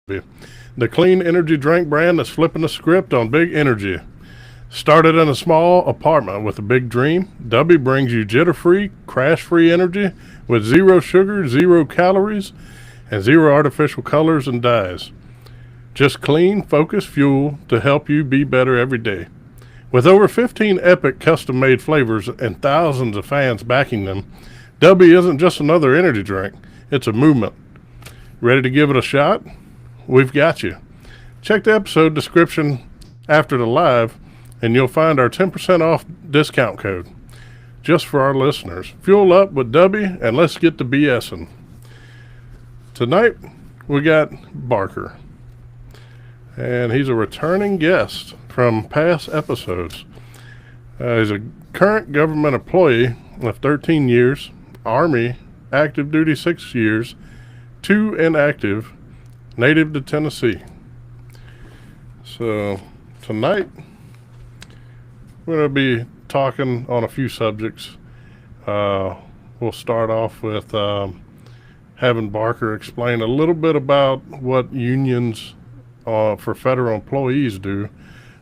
the clean energy drink brand that's flipping the script on big energy. Started in a small apartment with a big dream, Dubby brings you jitter-free, crash-free energy with zero sugar, zero calories, and zero artificial colors and dyes. Just clean, focused fuel to help you be better every day. With over 15 epic custom-made flavors and thousands of fans backing them, Dubby isn't just another energy drink, it's a movement. Ready to give it a shot? We've got you. Check the episode description after the live, and you'll find our 10% off discount code just for our listeners. Fuel up with Dubby, and let's get to BSing. Tonight, we got Barker, and he's a returning guest from past episodes. He's a current government employee of 13 years, Army, active duty 6 years, 2 inactive, native to Tennessee. So, tonight, we're going to be talking on a few subjects. We'll start off with having Barker explain a little bit about what unions for federal employees do,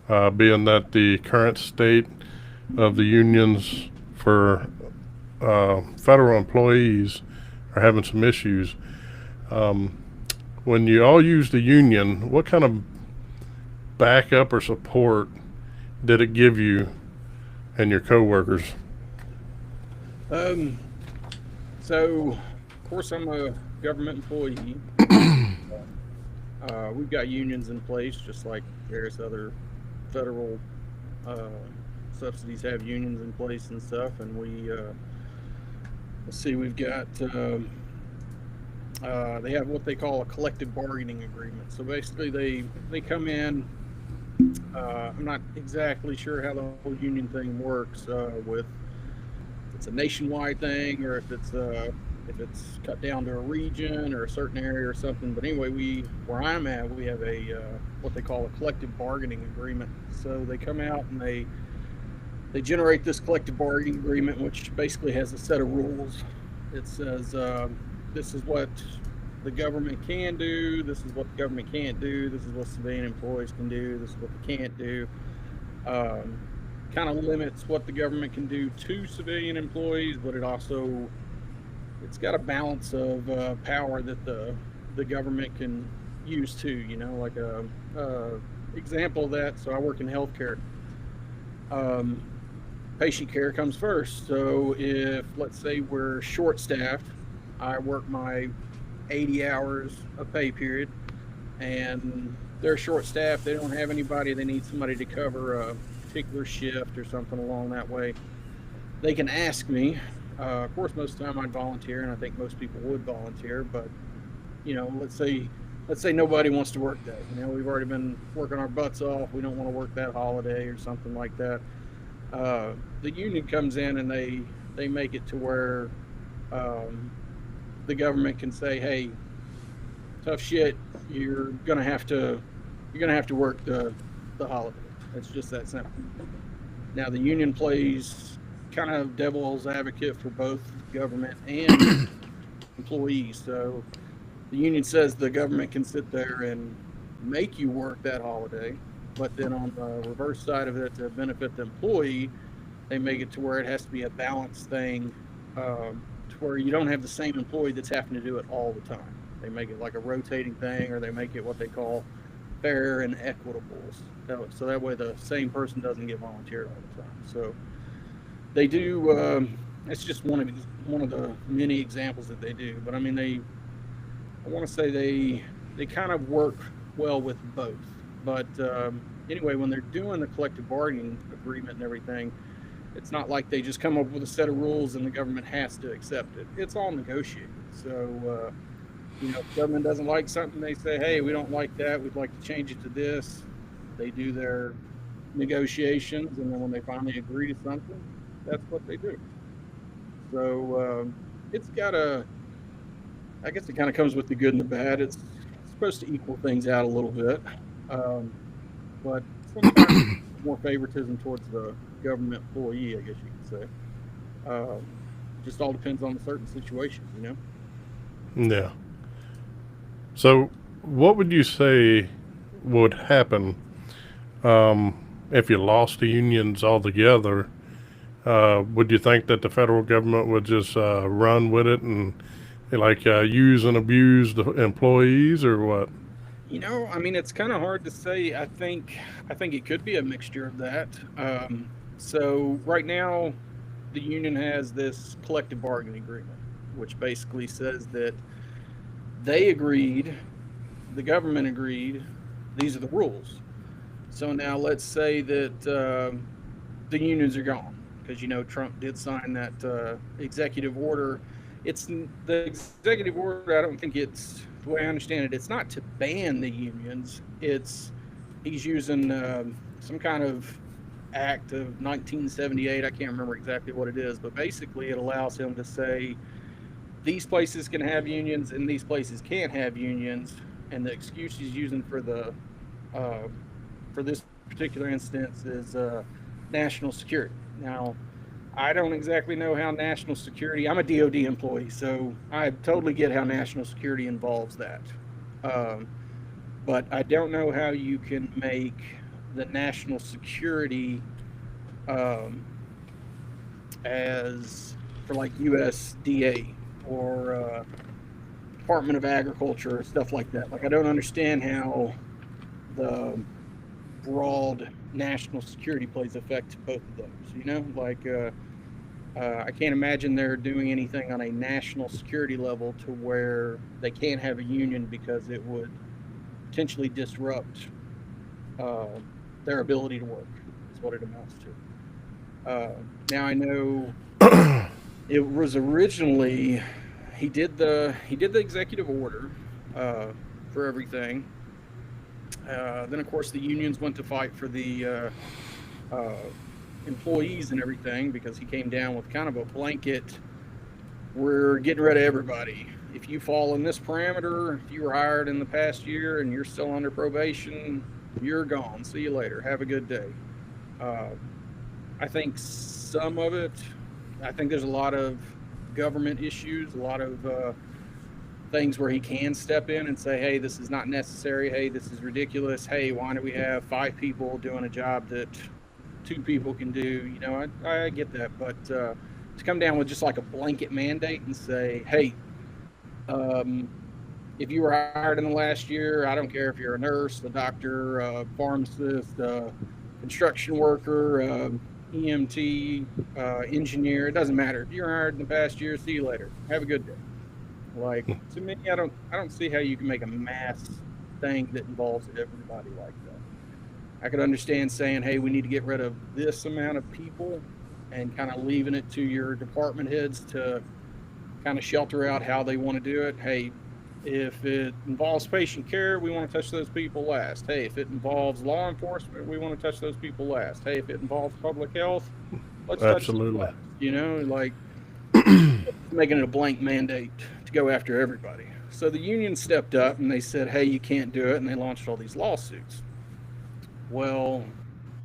being that the current state of the unions for federal employees are having some issues. When you all use the union, what kind of backup or support did it give you and your coworkers? So, of course, I'm a government employee. We've got unions in place, just like various other federal subsidies have unions in place and stuff. And we've got, they have what they call a collective bargaining agreement. So basically, they come in. I'm not exactly sure how the whole union thing works with if it's a nationwide thing or if it's cut down to a region or a certain area or something. But anyway, where I'm at, we have a what they call a collective bargaining agreement. So they come out and they generate this collective bargaining agreement, which basically has a set of rules. It says this is what the government can do, this is what the government can't do, this is what civilian employees can do, this is what they can't do. Kind of limits what the government can do to civilian employees, but it's got a balance of power that the government can use too. Like a example of that. So I work in healthcare. Patient care comes first. So if, let's say, we're short-staffed, I work my 80 hours of pay period, and they're short-staffed, they don't have anybody, they need somebody to cover a particular shift or something along that way, they can ask me. Of course, most of the time I'd volunteer, and I think most people would volunteer, but let's say nobody wants to work that. We've already been working our butts off, we don't want to work that holiday or something like that. The union comes in and they make it to where the government can say, hey, tough shit, you're gonna have to work the holiday. It's just that simple. Now the union plays kind of devil's advocate for both government and employees. So the union says the government can sit there and make you work that holiday, but then on the reverse side of it, to benefit the employee, they make it to where it has to be a balanced thing, to where you don't have the same employee that's having to do it all the time. They make it like a rotating thing, or they make it what they call fair and equitable. So that way the same person doesn't get volunteered all the time. So they do. It's just one of the many examples that they do. But I mean, I want to say they kind of work well with both. But anyway, when they're doing the collective bargaining agreement and everything, it's not like they just come up with a set of rules and the government has to accept it. It's all negotiated. So, if the government doesn't like something, they say, hey, we don't like that. We'd like to change it to this. They do their negotiations, and then when they finally agree to something, that's what they do. So it's got I guess it kind of comes with the good and the bad. It's supposed to equal things out a little bit. But sometimes more favoritism towards the government employee, I guess you could say. Just all depends on a certain situation, Yeah. So what would you say would happen if you lost the unions altogether? Would you think that the federal government would just run with it and use and abuse the employees, or what? I mean, it's kind of hard to say. I think it could be a mixture of that. So right now, the union has this collective bargaining agreement, which basically says that they agreed, the government agreed, these are the rules. So now let's say that the unions are gone because Trump did sign that executive order. It's the executive order. I don't think it's the way I understand it. It's not to ban the unions. He's using some kind of act of 1978. I can't remember exactly what it is, but basically it allows him to say these places can have unions and these places can't have unions. And the excuse he's using for this particular instance is national security. Now, I don't exactly know how national security. I'm a DoD employee, so I totally get how national security involves that. But I don't know how you can make the national security as for like USDA or Department of Agriculture or stuff like that. Like, I don't understand how the broad national security plays effect to both of those. I can't imagine they're doing anything on a national security level to where they can't have a union because it would potentially disrupt their ability to work, is what it amounts to. Now I know it was originally he did the executive order for everything. Then of course the unions went to fight for the employees and everything because he came down with kind of a blanket, we're getting rid of everybody. If you fall in this parameter, if you were hired in the past year and you're still under probation, you're gone. See you later. Have a good day. I think some of it, I think there's a lot of government issues, a lot of things where he can step in and say, hey, this is not necessary. Hey, this is ridiculous. Hey, why do we have 5 people doing a job that 2 people can do? I get that. But to come down with just like a blanket mandate and say, hey, if you were hired in the last year, I don't care if you're a nurse, a doctor, a pharmacist, a construction worker, EMT, engineer, it doesn't matter. If you're hired in the past year, see you later. Have a good day. Like, to me, I don't see how you can make a mass thing that involves everybody like that. I could understand saying, hey, we need to get rid of this amount of people and kind of leaving it to your department heads to kind of shelter out how they want to do it. Hey, if it involves patient care, we want to touch those people last. Hey, if it involves law enforcement, we want to touch those people last. Hey, if it involves public health, let's touch them last. Making it a blank mandate to go after everybody. So the union stepped up and they said, hey, you can't do it, and they launched all these lawsuits. Well,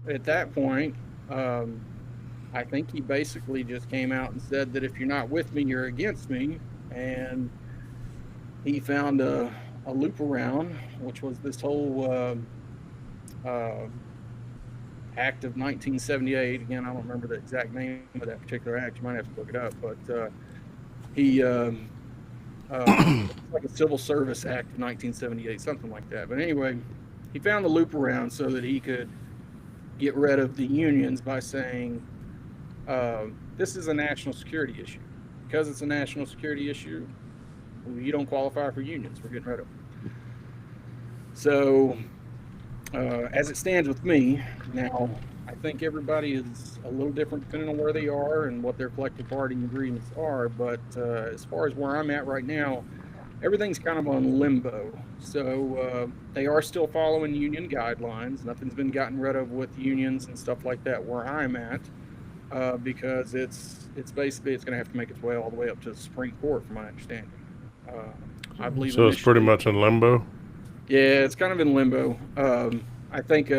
at that point, I think he basically just came out and said that if you're not with me, you're against me. And he found a loop around, which was this whole Act of 1978. Again, I don't remember the exact name of that particular act. You might have to look it up. But he, like a Civil Service Act of 1978, something like that. But anyway, he found the loop around so that he could get rid of the unions by saying, this is a national security issue. Because it's a national security issue, you don't qualify for unions. We're getting rid of them. So, as it stands with me, now, I think everybody is a little different depending on where they are and what their collective bargaining agreements are. But as far as where I'm at right now, everything's kind of on limbo. So they are still following union guidelines. Nothing's been gotten rid of with unions and stuff like that where I'm at, because it's basically it's going to have to make its way all the way up to the Supreme Court, from my understanding. I believe. So it's pretty much in limbo. Yeah, it's kind of in limbo. I think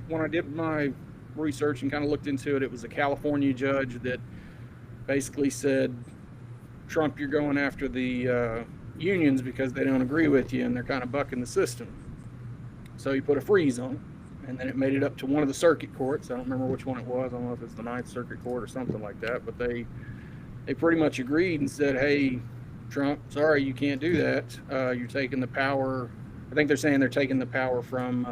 when I did my research and kind of looked into it, it was a California judge that basically said, Trump, you're going after the unions because they don't agree with you and they're kind of bucking the system. So he put a freeze on it, and then it made it up to one of the circuit courts. I don't remember which one it was. I don't know if it's the Ninth Circuit Court or something like that. But they pretty much agreed and said, "Hey, Trump, sorry, you can't do that. You're taking the power." I think they're saying they're taking the power from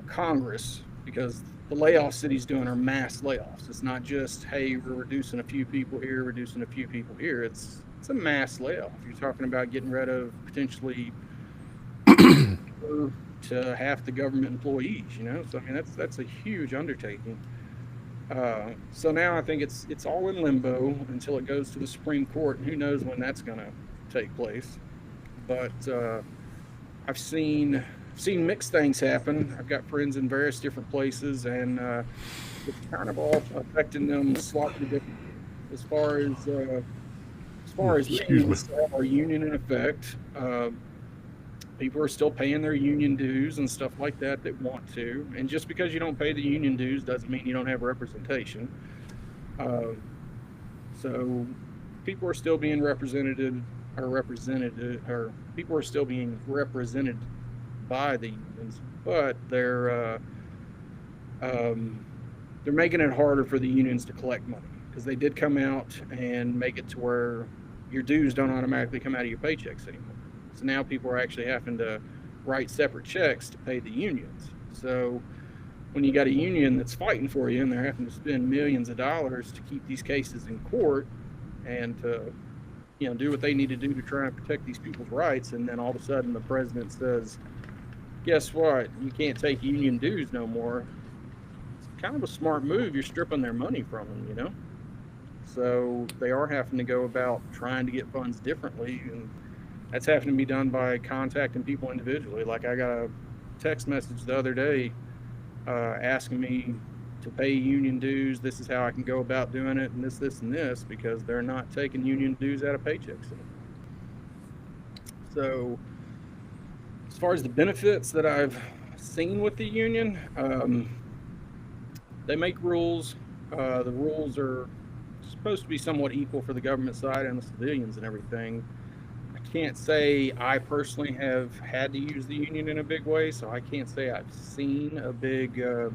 Congress, because the layoffs that he's doing are mass layoffs. It's not just, hey, we're reducing a few people here, reducing a few people here. It's a mass layoff. You're talking about getting rid of potentially to half the government employees. So I mean that's a huge undertaking. So now I think it's all in limbo until it goes to the Supreme Court, and who knows when that's going to take place. But I've seen mixed things happen. I've got friends in various different places, and it's kind of all affecting them slightly different. As far as Excuse me. our union in effect, people are still paying their union dues and stuff like that want to. And just because you don't pay the union dues doesn't mean you don't have representation. So people are still being represented, or people are still being represented by the unions, but they're making it harder for the unions to collect money, because they did come out and make it to where your dues don't automatically come out of your paychecks anymore. So now people are actually having to write separate checks to pay the unions. So when you got a union that's fighting for you and they're having to spend millions of dollars to keep these cases in court and to do what they need to do to try and protect these people's rights, and then all of a sudden the president says, guess what, you can't take union dues no more. It's kind of a smart move. You're stripping their money from them, So they are having to go about trying to get funds differently, and that's having to be done by contacting people individually. Like, I got a text message the other day asking me to pay union dues. This is how I can go about doing it, and this, and this, because they're not taking union dues out of paychecks anymore. So as far as the benefits that I've seen with the union, they make rules. The rules are supposed to be somewhat equal for the government side and the civilians and everything. I can't say I personally have had to use the union in a big way, so I can't say I've seen a big, or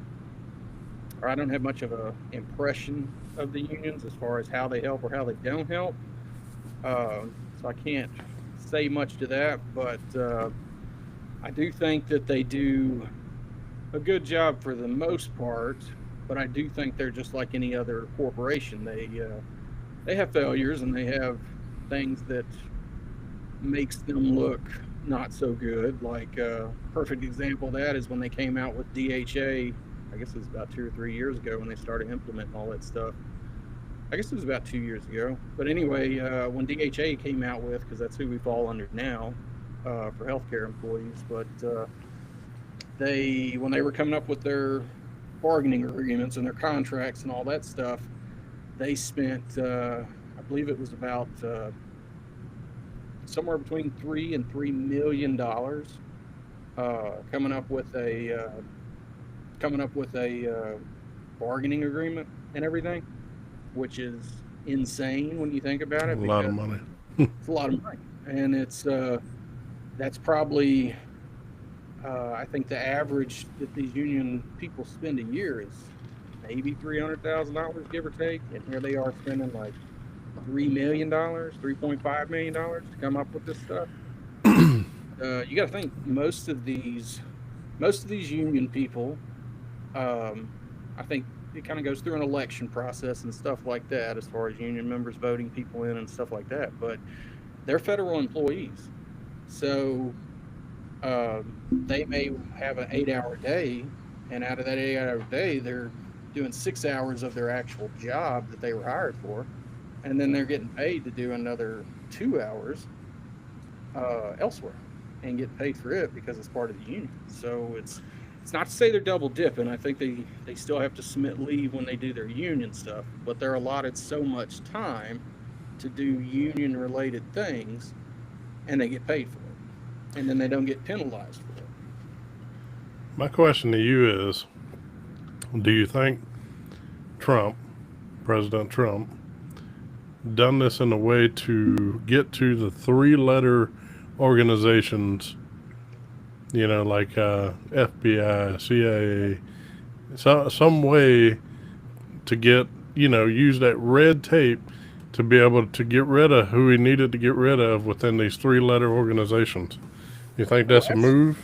I don't have much of an impression of the unions as far as how they help or how they don't help. So I can't say much to that, but I do think that they do a good job for the most part. But I do think they're just like any other corporation. They have failures, and they have things that makes them look not so good. Like perfect example of that is when they came out with DHA. I guess it was about 2 or 3 years ago when they started implementing all that stuff. I guess it was about 2 years ago. But anyway, when DHA came out with, because that's who we fall under now for healthcare employees, but when they were coming up with their bargaining agreements and their contracts and all that stuff, they spent, I believe it was about somewhere between $3 and $3 million coming up with a bargaining agreement and everything, which is insane when you think about it. A lot of money. It's a lot of money, and that's probably. I think the average that these union people spend a year is maybe $300,000, give or take, and here they are spending like $3 million, $3.5 million to come up with this stuff. You got to think most of these union people, I think it kind of goes through an election process and stuff like that, as far as union members voting people in and stuff like that. But they're federal employees, so they may have an 8-hour day, and out of that 8-hour day, they're doing 6 hours of their actual job that they were hired for, and then they're getting paid to do another 2 hours elsewhere and get paid for it because it's part of the union. So it's not to say they're double dipping. I think they still have to submit leave when they do their union stuff, but they're allotted so much time to do union related things, and they get paid for it. And then they don't get penalized for it. My question to you is, do you think President Trump, done this in a way to get to the three-letter organizations, like FBI, CIA, some way to get, use that red tape to be able to get rid of who he needed to get rid of within these three-letter organizations. You think Oh, that's a move?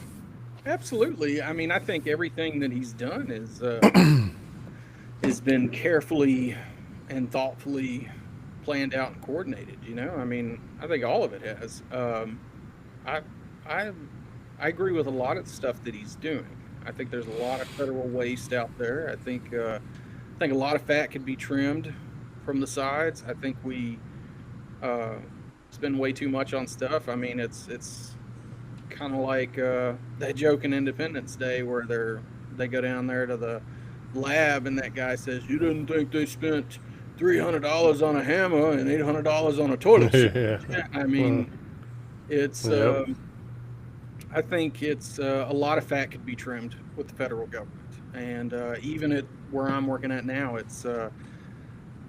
absolutely. I mean, I think everything that he's done is has been carefully and thoughtfully planned out and coordinated. I mean, I think all of it has. I I I agree with a lot of the stuff that he's doing. I think there's a lot of federal waste out there. I think a lot of fat could be trimmed from the sides. I think we uh, spend way too much on stuff. I mean, it's kind of like that joke in Independence Day where they go down there to the lab and that guy says, "You didn't think they spent $300 on a hammer and $800 on a toilet seat?" Yeah. Yeah, I Well, mean, it's. yep. I think it's a lot of fat could be trimmed with the federal government, and even at where I'm working at now, it's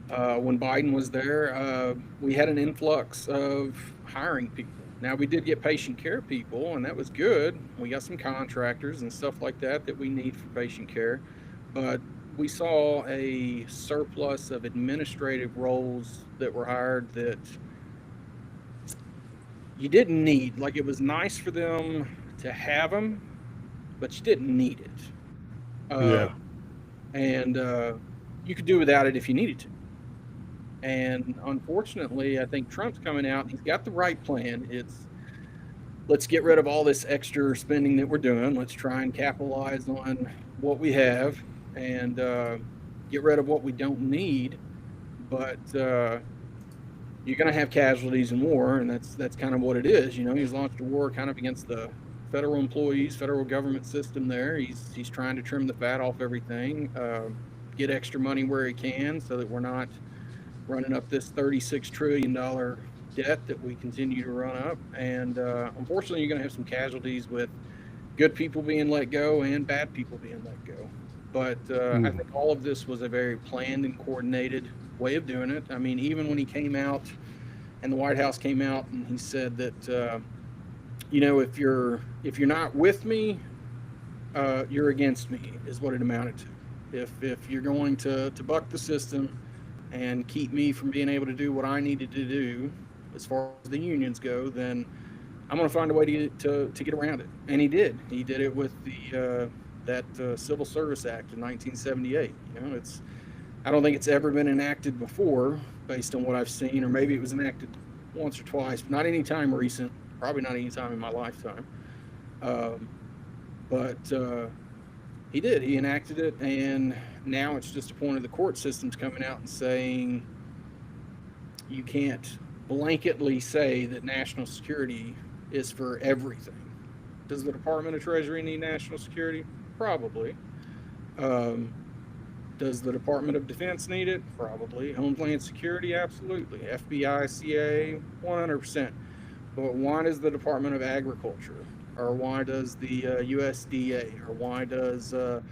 when Biden was there, we had an influx of hiring people. Now we did get patient care people, and that was good. We got some contractors and stuff like that we need for patient care, but we saw a surplus of administrative roles that were hired that you didn't need. Like it was nice for them to have them, but you didn't need it. Uh, Yeah. and you could do without it if you needed to. And unfortunately, I think Trump's coming out and he's got the right plan. It's let's get rid of all this extra spending that we're doing. Let's try and capitalize on what we have and get rid of what we don't need. But you're going to have casualties in war, and that's kind of what it is. He's launched a war kind of against the federal employees, federal government system. There, he's trying to trim the fat off everything, get extra money where he can, so that we're not running up this $36 trillion debt that we continue to run up. And unfortunately, you're going to have some casualties with good people being let go and bad people being let go. But I think all of this was a very planned and coordinated way of doing it. I mean, even when he came out and the White House came out and he said that, if you're not with me, you're against me, is what it amounted to. If you're going to buck the system and keep me from being able to do what I needed to do as far as the unions go, then I'm going to find a way to get around it. And he did. He did it with that Civil Service Act in 1978. I don't think it's ever been enacted before, based on what I've seen, or maybe it was enacted once or twice, but not any time recent. Probably not any time in my lifetime. But he did. He enacted it, and now it's just a point of the court systems coming out and saying you can't blanketly say that national security is for everything. Does the Department of Treasury need national security? Probably. Um, does the Department of Defense need it? Probably. Homeland Security? Absolutely. FBI, CIA? 100%. But why does the Department of Agriculture? Or why does the USDA? Or why does the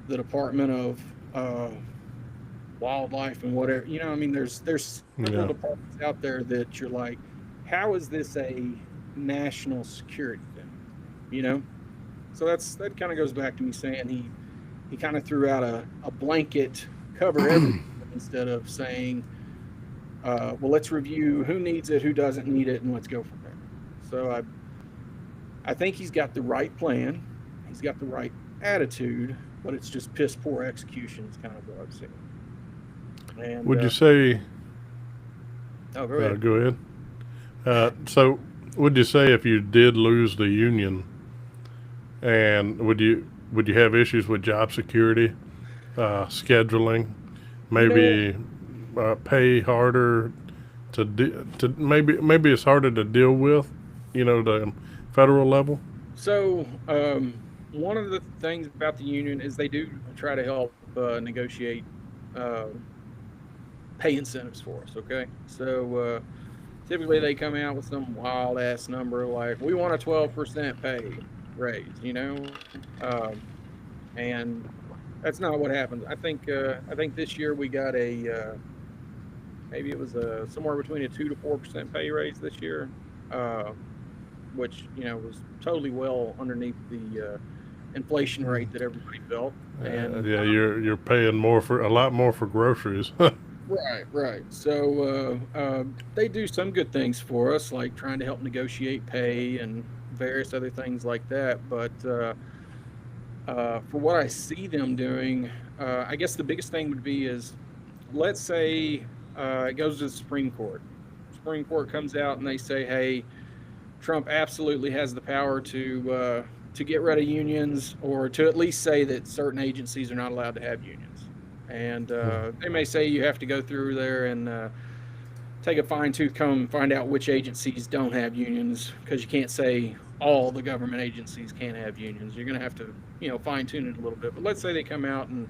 Department of Wildlife and whatever? I mean, there's several Yeah. departments out there that you're like, how is this a national security thing? So that kind of goes back to me saying he kind of threw out a blanket cover everything instead of saying, well, let's review who needs it, who doesn't need it, and let's go from there. So I think he's got the right plan, he's got the right attitude, but it's just piss poor execution is kind of what I've seen. And Would you say? oh, go ahead. Go ahead. So, would you say if you did lose the union, and would you have issues with job security, scheduling, maybe pay harder to maybe it's harder to deal with, the federal level? So one of the things about the union is they do try to help negotiate uh, pay incentives for us. Okay, so typically they come out with some wild ass number like we want a 12% pay raise, and that's not what happened. I think this year we got a maybe it was somewhere between a 2 to 4% pay raise this year, which was totally well underneath the inflation rate that everybody felt. And yeah, you're paying a lot more for groceries. right. So they do some good things for us, like trying to help negotiate pay and various other things like that. But for what I see them doing, I guess the biggest thing would be is, let's say it goes to the Supreme Court. Supreme Court comes out and they say, hey, Trump absolutely has the power to get rid of unions, or to at least say that certain agencies are not allowed to have unions. And they may say you have to go through there and take a fine-tooth comb and find out which agencies don't have unions, because you can't say all the government agencies can't have unions. You're going to have to, fine-tune it a little bit. But let's say they come out and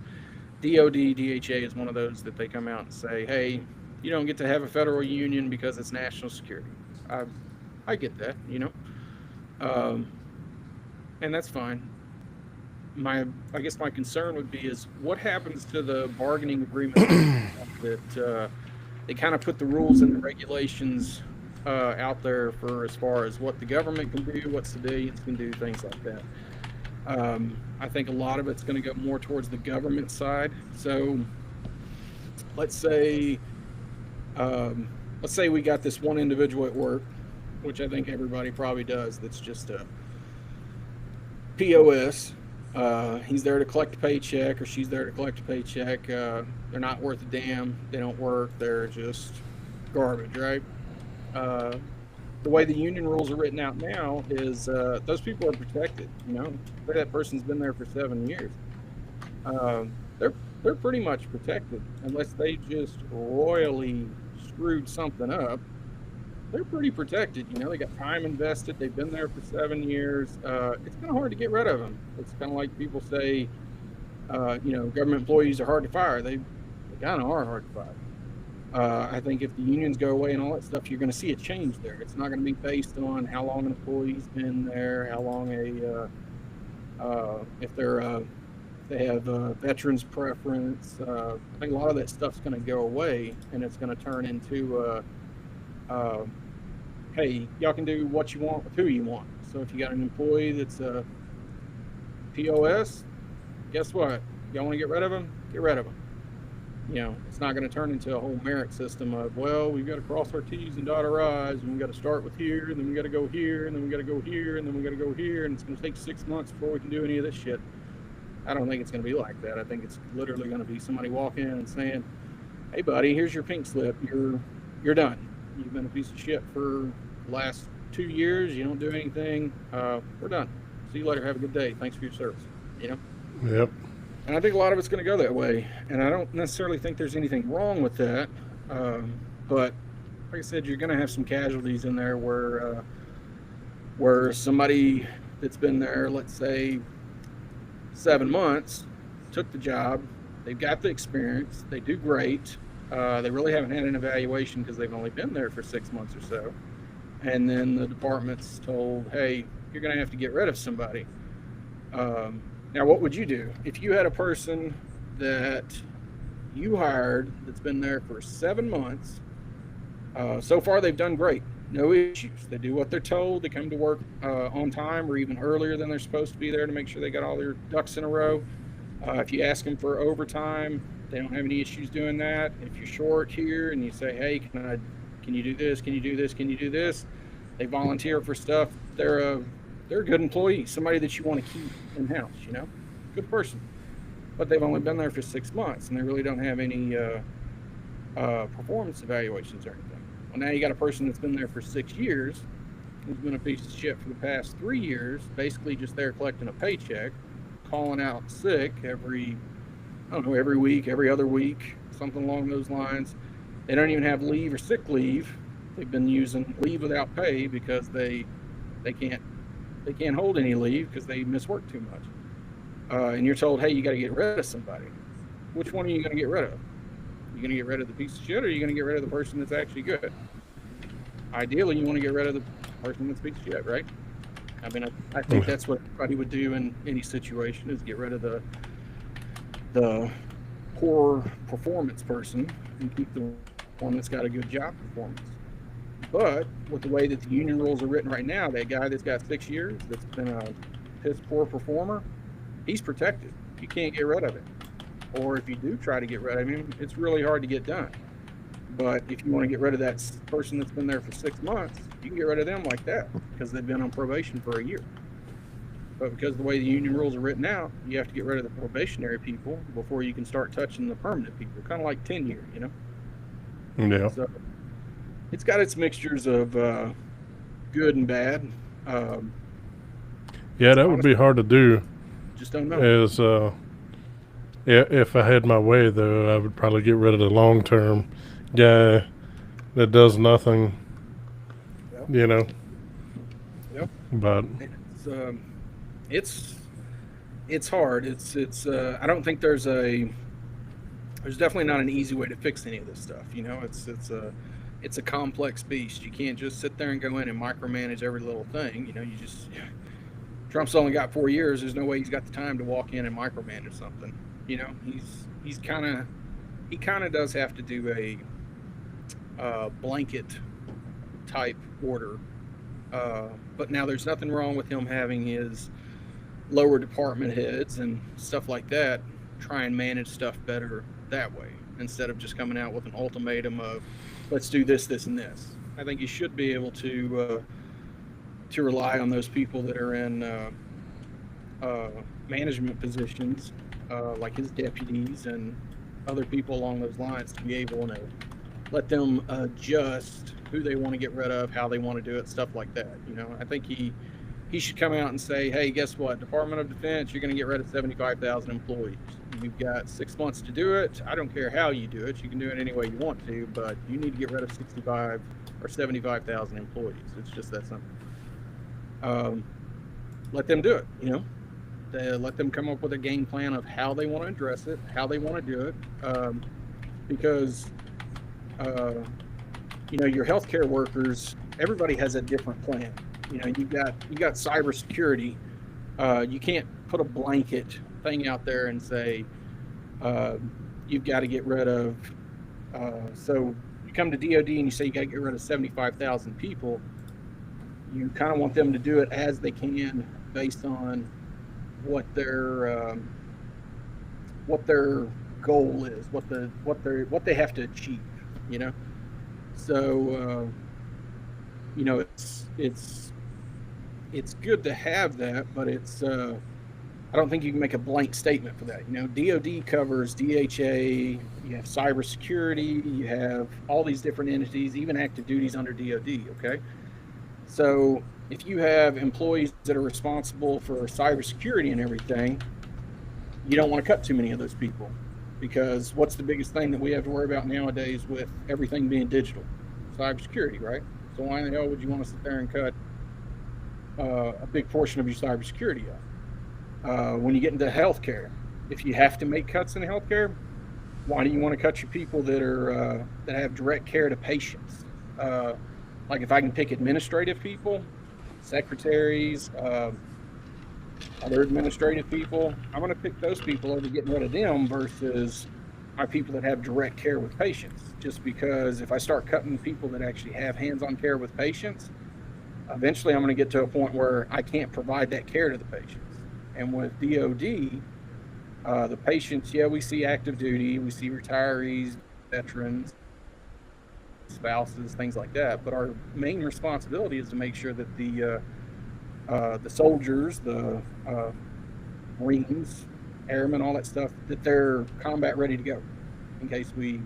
DOD, DHA is one of those that they come out and say, hey, you don't get to have a federal union because it's national security. I get that, and that's fine. I guess my concern would be is what happens to the bargaining agreement that they kind of put the rules and the regulations out there for as far as what the government can do, what civilians can do, things like that. I think a lot of it's going to go more towards the government side. So let's say we got this one individual at work, which I think everybody probably does, that's just a POS. He's there to collect a paycheck, or she's there to collect a paycheck. They're not worth a damn. They don't work. They're just garbage, right? The way the union rules are written out now is those people are protected. That person's been there for 7 years. They're pretty much protected unless they just royally screwed something up. They're pretty protected. They got time invested. They've been there for 7 years. It's kind of hard to get rid of them. It's kind of like people say, government employees are hard to fire. They kind of are hard to fire. I think if the unions go away and all that stuff, you're going to see a change there. It's not going to be based on how long an employee's been there, how long if they have a veterans preference. I think a lot of that stuff's going to go away, and it's going to turn into hey, y'all can do what you want with who you want. So if you got an employee that's a POS, guess what? Y'all want to get rid of them? Get rid of them. It's not going to turn into a whole merit system of, well, we've got to cross our T's and dot our I's, and we've got to start with here, and then we got to go here, and then we got to go here, and then we got to go here, and it's going to take 6 months before we can do any of this shit. I don't think it's going to be like that. I think it's literally going to be somebody walking in and saying, hey, buddy, here's your pink slip. You're done. You've been a piece of shit for the last 2 years. You don't do anything. We're done. See you later. Have a good day. Thanks for your service. Yep. And I think a lot of it's going to go that way. And I don't necessarily think there's anything wrong with that. But like I said, you're going to have some casualties in there where somebody that's been there, let's say 7 months, took the job. They've got the experience. They do great. They really haven't had an evaluation because they've only been there for 6 months or so. And then the department's told, hey, you're going to have to get rid of somebody. Now, what would you do if you had a person that you hired that's been there for 7 months? So far, they've done great. No issues. They do what they're told. They come to work on time or even earlier than they're supposed to be there to make sure they got all their ducks in a row. If you ask them for overtime, they don't have any issues doing that. If you're short here and you say, hey, can you do this? Can you do this? Can you do this? They volunteer for stuff. They're a good employee, somebody that you want to keep in-house, good person. But they've only been there for 6 months, and they really don't have any performance evaluations or anything. Well, now you got a person that's been there for 6 years, who's been a piece of shit for the past 3 years, basically just there collecting a paycheck, calling out sick every week, every other week, something along those lines. They don't even have leave or sick leave. They've been using leave without pay because they can't hold any leave because they miss work too much. And you're told, hey, you got to get rid of somebody. Which one are you going to get rid of? You going to get rid of the piece of shit, or are you going to get rid of the person that's actually good? Ideally, you want to get rid of the person that's a piece of shit, right? I mean, I think that's what everybody would do in any situation, is get rid of the poor performance person and keep the one that's got a good job performance. But with the way that the union rules are written right now, that guy that's got 6 years, that's been a piss poor performer, he's protected. You can't get rid of him. Or if you do try to get rid of him, it's really hard to get done. But if you want to get rid of that person that's been there for 6 months, you can get rid of them like that because they've been on probation for a year. But because the way the union rules are written out, you have to get rid of the probationary people before you can start touching the permanent people, kind of like tenure, you know? Yeah. So it's got its mixtures of good and bad. Yeah, that would be hard to do. Just don't know. As if I had my way, though, I would probably get rid of the long-term guy that does nothing. Yep. You know. Yep. But it's hard. It's I don't think there's definitely not an easy way to fix any of this stuff. You know, it's a complex beast. You can't just sit there and go in and micromanage every little thing. You know, Trump's only got 4 years. There's no way he's got the time to walk in and micromanage something. You know, he kind of does have to do a blanket type order. But now there's nothing wrong with him having his lower department heads and stuff like that try and manage stuff better that way instead of just coming out with an ultimatum of let's do this, this, and this. I think you should be able to rely on those people that are in management positions, like his deputies and other people along those lines, to be able to let them adjust who they want to get rid of, how they want to do it, stuff like that. You know, I think he should come out and say, hey, guess what? Department of Defense, you're going to get rid of 75,000 employees. You've got 6 months to do it. I don't care how you do it. You can do it any way you want to, but you need to get rid of 65 or 75,000 employees. It's just that simple. Let them do it, you know. Let them come up with a game plan of how they want to address it, how they want to do it, because you know, your healthcare workers, everybody has a different plan. You know, you got cybersecurity. You can't put a blanket thing out there and say you've got to get rid of. So you come to DoD and you say you got to get rid of 75,000 people. You kind of want them to do it as they can, based on what their goal is, what they have to achieve. You know, so you know, it's good to have that, but I don't think you can make a blank statement for that. You know, DoD covers DHA, you have cybersecurity, you have all these different entities, even active duties under DoD. Okay, so if you have employees that are responsible for cybersecurity and everything, you don't want to cut too many of those people, because what's the biggest thing that we have to worry about nowadays with everything being digital? Cybersecurity, right? So why in the hell would you want to sit there and cut a big portion of your cybersecurity up? When you get into healthcare, if you have to make cuts in healthcare, why do you want to cut your people that are that have direct care to patients? Like if I can pick administrative people, secretaries, other administrative people, I'm going to pick those people over getting rid of them versus my people that have direct care with patients. Just because if I start cutting people that actually have hands-on care with patients, eventually I'm going to get to a point where I can't provide that care to the patients. And with DoD, the patients, yeah, we see active duty, we see retirees, veterans, spouses, things like that. But our main responsibility is to make sure that the soldiers, the Marines, airmen, all that stuff, that they're combat ready to go in case we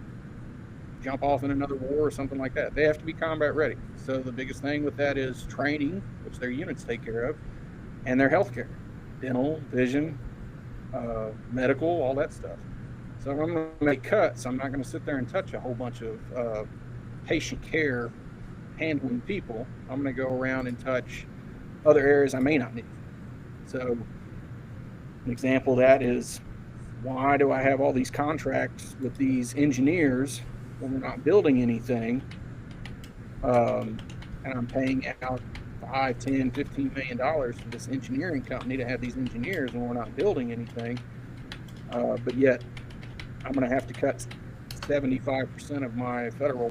jump off in another war or something like that. They have to be combat ready. So the biggest thing with that is training, which their units take care of, and their health care, dental, vision, medical, all that stuff. So if I'm going to make cuts, I'm not going to sit there and touch a whole bunch of patient care handling people. I'm going to go around and touch other areas I may not need. So an example of that is, why do I have all these contracts with these engineers when we're not building anything? And I'm paying out $5, $10, $15 million for this engineering company to have these engineers when we're not building anything. But yet I'm going to have to cut 75% of my federal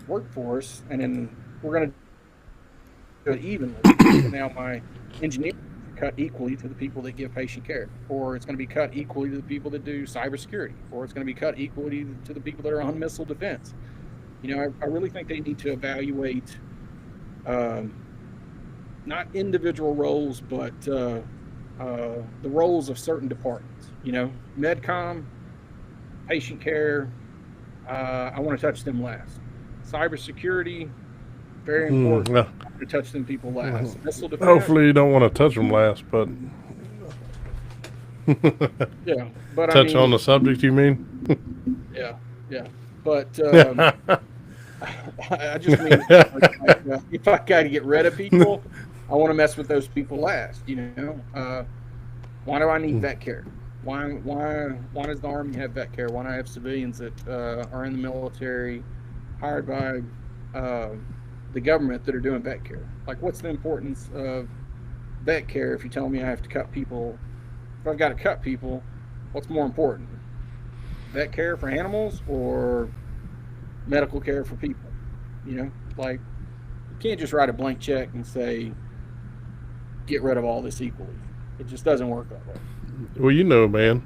workforce, and then we're going to do it evenly. So now my engineers are cut equally to the people that give patient care, or it's going to be cut equally to the people that do cybersecurity, or it's going to be cut equally to the people that are on missile defense. I really think they need to evaluate not individual roles, but the roles of certain departments. MedCom, patient care, I want to touch them last. Cybersecurity, very important. Yeah. To touch them people last. Missile defense. Hopefully you don't want to touch them last, but yeah, but touch on the subject, you mean? yeah, but I just mean if I got to get rid of people, I want to mess with those people last. Why do I need vet care? Why does the Army have vet care? Why do I have civilians that are in the military, hired by the government, that are doing vet care? Like, what's the importance of vet care if you tell me I have to cut people? If I've got to cut people, what's more important? Vet care for animals or medical care for people? Like, you can't just write a blank check and say, get rid of all this equally. It just doesn't work that way. Well, man,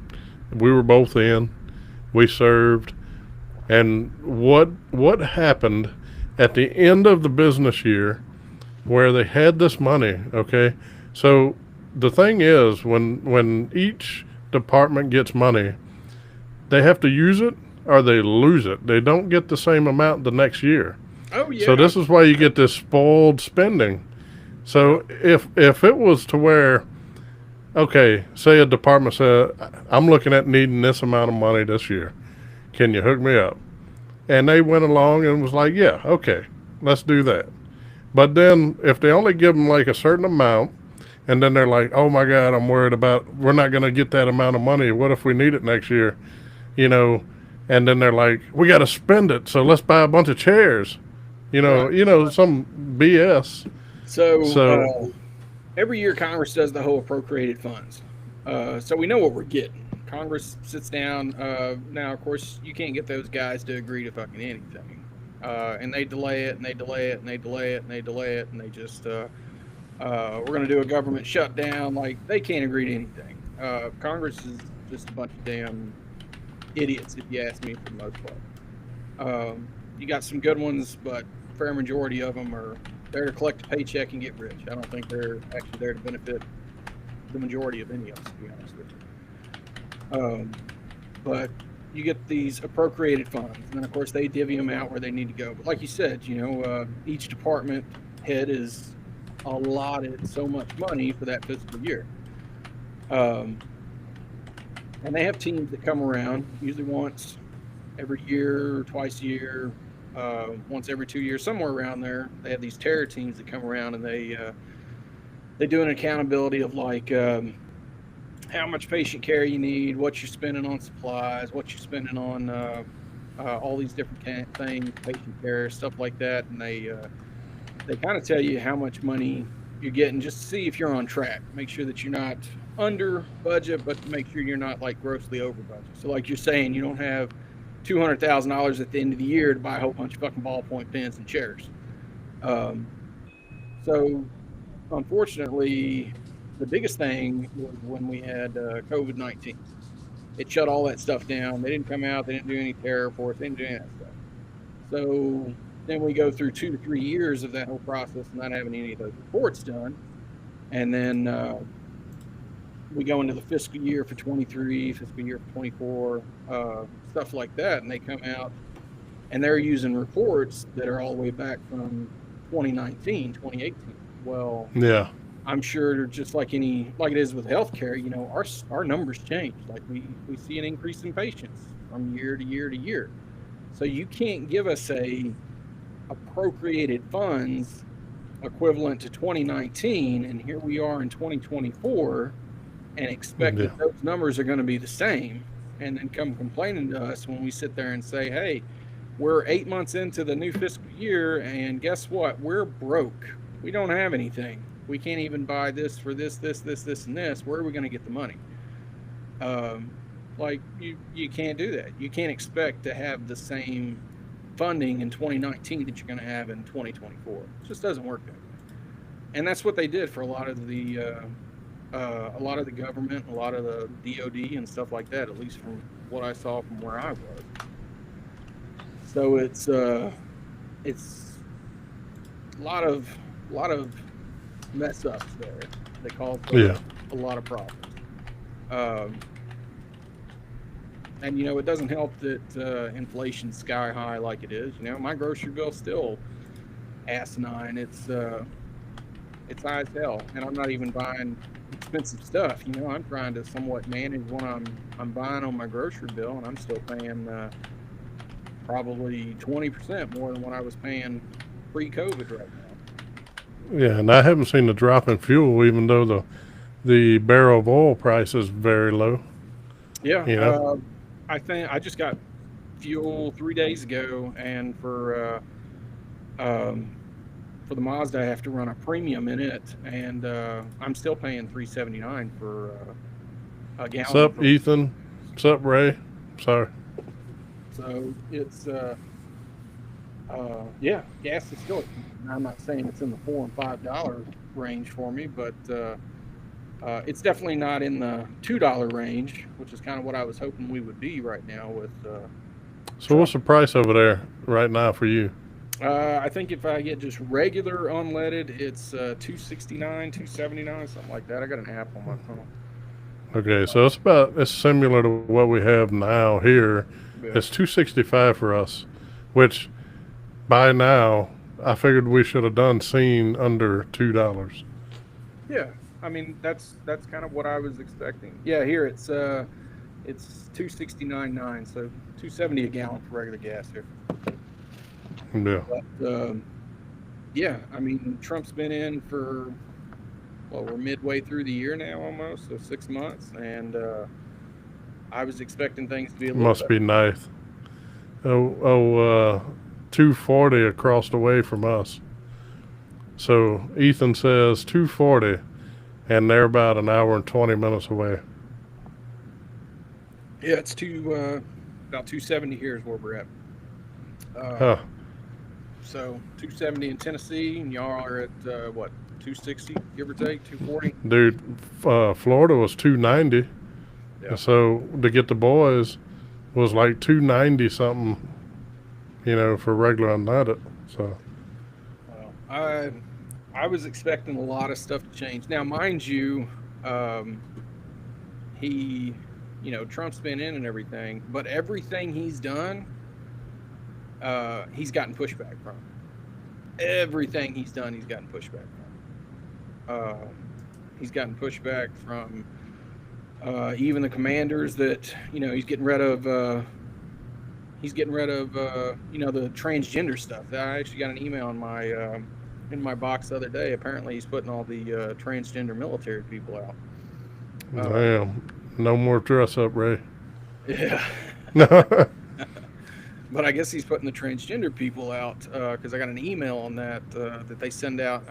we were both in, we served, and what happened at the end of the business year where they had this money, okay? So the thing is, when each department gets money, they have to use it or they lose it. They don't get the same amount the next year. Oh, yeah. So this is why you get this spoiled spending. So if it was to where, okay, say a department said, I'm looking at needing this amount of money this year. Can you hook me up? And they went along and was like, yeah, okay, let's do that. But then if they only give them like a certain amount, and then they're like, oh my God, I'm worried about, we're not going to get that amount of money. What if we need it next year? And then they're like, we got to spend it, so let's buy a bunch of chairs. Some BS. So every year Congress does the whole appropriated funds. So we know what we're getting. Congress sits down. Now, of course, you can't get those guys to agree to fucking anything. And they delay it, and they delay it, and they delay it, and they delay it, and they just, we're going to do a government shutdown. Like, they can't agree to anything. Congress is just a bunch of damn idiots, if you ask me, for the most part. You got some good ones, but a fair majority of them are there to collect a paycheck and get rich. I don't think they're actually there to benefit the majority of any of us, to be honest with you. But you get these appropriated funds, and then of course they divvy them out where they need to go. But like you said, each department head is allotted so much money for that fiscal year. And they have teams that come around, usually once every year, twice a year, once every 2 years, somewhere around there. They have these terror teams that come around, and they do an accountability of like how much patient care you need, what you're spending on supplies, what you're spending on all these different things, patient care, stuff like that. And they kind of tell you how much money you're getting, just to see if you're on track. Make sure that you're not under budget, but to make sure you're not like grossly over budget. So like you're saying, you don't have $200,000 at the end of the year to buy a whole bunch of fucking ballpoint pens and chairs. So unfortunately, the biggest thing was when we had COVID-19. It shut all that stuff down. They didn't come out. They didn't do any terror for us. They didn't do any of that stuff. So then we go through 2 to 3 years of that whole process not having any of those reports done. And then we go into the fiscal year for 23, fiscal year for 24, stuff like that. And they come out and they're using reports that are all the way back from 2019, 2018. Well, yeah. I'm sure just like it is with healthcare, our numbers change. Like we see an increase in patients from year to year to year. So you can't give us a appropriated funds equivalent to 2019, and here we are in 2024, and expect that those numbers are going to be the same, and then come complaining to us when we sit there and say, hey, we're 8 months into the new fiscal year, and guess what? We're broke. We don't have anything. We can't even buy this for this, and this. Where are we going to get the money? Like you can't do that. You can't expect to have the same funding in 2019 that you're going to have in 2024. It just doesn't work that way. And that's what they did for a lot of the government, a lot of the DoD and stuff like that. At least from what I saw from where I was. So it's a lot of mess ups there. They cause Yeah. a lot of problems. And it doesn't help that inflation's sky high like it is. My grocery bill's still asinine. It's high as hell, and I'm not even buying expensive stuff. I'm trying to somewhat manage what I'm buying on my grocery bill, and I'm still paying probably 20% more than what I was paying pre-COVID right now. Yeah, and I haven't seen the drop in fuel, even though the barrel of oil price is very low. Yeah, I think I just got fuel 3 days ago, and for the Mazda, I have to run a premium in it, and I'm still paying $3.79 for a gallon. What's up, Ethan? What's up, Ray? Sorry. So it's yeah, gas is still. I'm not saying it's in the $4 and $5 range for me, but it's definitely not in the $2 range, which is kind of what I was hoping we would be right now with. So what's the price over there right now for you? I think if I get just regular unleaded, it's $2.69, $2.79, something like that. I got an app on my phone. Okay, so it's similar to what we have now here. Yeah. It's $2.65 for us, which by now I figured we should have seen under $2. Yeah, I mean that's kind of what I was expecting. Yeah, here it's $2.69.9, so $2.70 a gallon for regular gas here. Yeah. But yeah, I mean Trump's been in for we're midway through the year now almost, so 6 months, and I was expecting things to be a little Must be nice. 240 across the way from us. So Ethan says 240, and they're about an hour and 20 minutes away. Yeah, it's about 270 here is where we're at. So 270 in Tennessee, and y'all are at what, 260, give or take, 240? Dude, Florida was 290. Yeah. So to get the boys was like 290 something, for regular unleaded. So Well, I was expecting a lot of stuff to change. Now, mind you, Trump's been in and everything, but everything he's done, he's gotten pushback from. Everything he's done, he's gotten pushback from. He's gotten pushback from even the commanders that he's getting rid of. The transgender stuff. I actually got an email in my box the other day. Apparently, he's putting all the transgender military people out. damn, no more dress up, Ray. Yeah. But I guess he's putting the transgender people out because I got an email on that that they sent out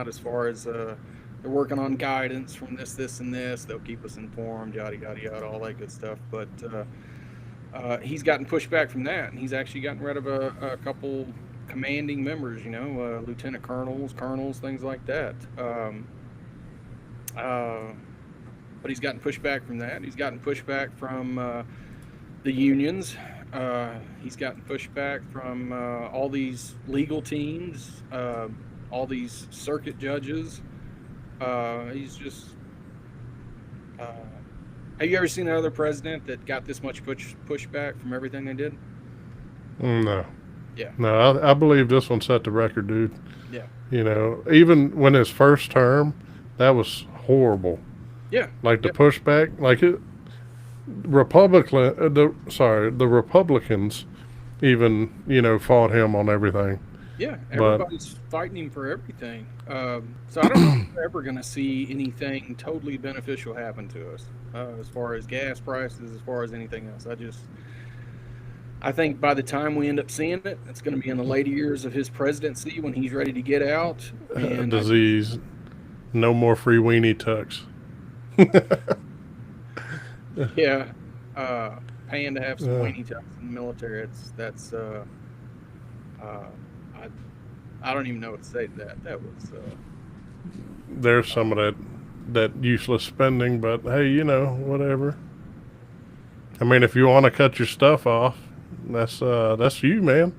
as far as they're working on guidance from this, and this. They'll keep us informed, yada, yada, yada, all that good stuff. But he's gotten pushback from that, and he's actually gotten rid of a couple commanding members, lieutenant colonels, things like that. But he's gotten pushback from that. He's gotten pushback from the unions. He's gotten pushback from all these legal teams, all these circuit judges. He's just. Have you ever seen another president that got this much pushback from everything they did? No. Yeah. No, I believe this one set the record, dude. Yeah. Even when his first term, that was horrible. Yeah. Like the pushback, like it. The Republicans even, fought him on everything. Yeah, everybody's fighting him for everything. So I don't know if we're ever going to see anything totally beneficial happen to us as far as gas prices, as far as anything else. I think by the time we end up seeing it, it's going to be in the later years of his presidency when he's ready to get out. And disease. No more free weenie tucks. Yeah, paying to have some weenie tucks in the military. Uh, I I don't even know what to say to that. That was There's some of that useless spending, but hey, whatever. I mean, if you want to cut your stuff off, that's you, man.